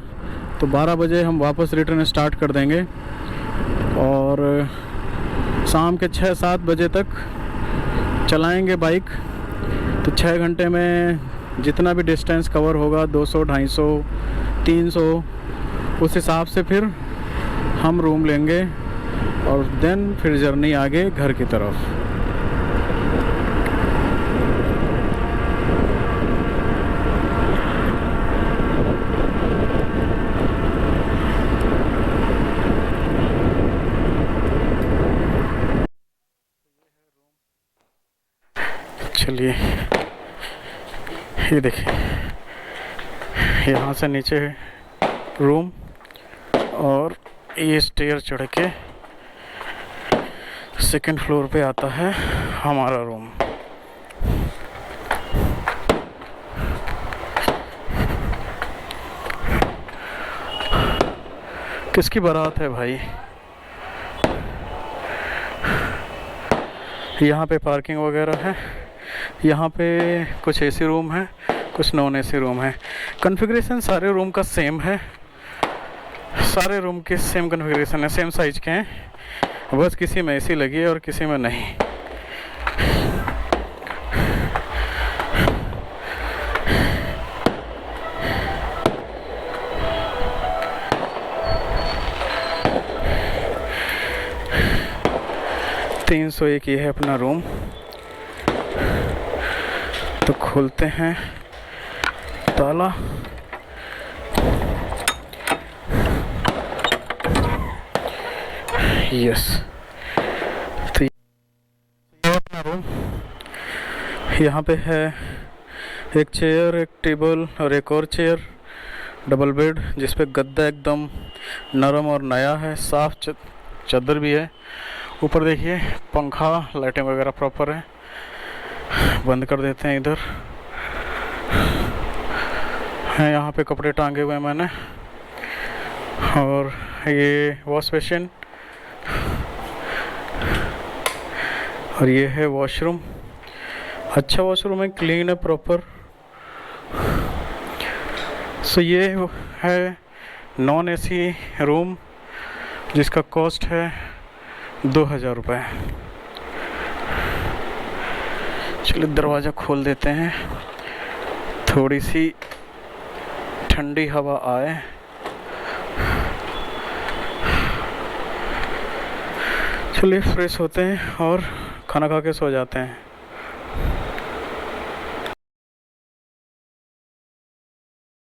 तो 12 बजे हम वापस रिटर्न स्टार्ट कर देंगे, और शाम के 6-7 बजे तक चलाएंगे बाइक। तो 6 घंटे में जितना भी डिस्टेंस कवर होगा, 200, 250, 300, उस हिसाब से फिर हम रूम लेंगे, और देन फिर जर्नी आगे घर की तरफ। चलिए, ये देखिए, यहाँ से नीचे रूम, और ये स्टेयर चढ़ के सेकंड फ्लोर पे आता है हमारा रूम। किसकी बारात है भाई? यहाँ पे पार्किंग वगैरह है। यहाँ पे कुछ एसी रूम है, कुछ नॉन एसी रूम है। कॉन्फ़िगरेशन सारे रूम का सेम है, सारे रूम के सेम कॉन्फ़िगरेशन है, सेम साइज के हैं, बस किसी में एसी लगी है और किसी में नहीं। $301 ये है अपना रूम। तो खोलते हैं ताला। यस, तो ये अपना रूम। यहाँ पे है एक चेयर, एक टेबल और एक और चेयर, डबल बेड, जिस पे गद्दा एकदम नरम और नया है, साफ चादर भी है। ऊपर देखिए पंखा, लाइटिंग वगैरह प्रॉपर है। बंद कर देते हैं। इधर है, यहाँ पे कपड़े टांगे हुए हैं मैंने, और ये वॉश बेसिन, और ये है वॉशरूम। अच्छा वॉशरूम है, क्लीन है प्रॉपर। ये है नॉन एसी रूम, जिसका कॉस्ट है 2000 रुपये। चलिए दरवाज़ा खोल देते हैं, थोड़ी सी ठंडी हवा आए। चलिए फ्रेश होते हैं और खाना खा के सो जाते हैं।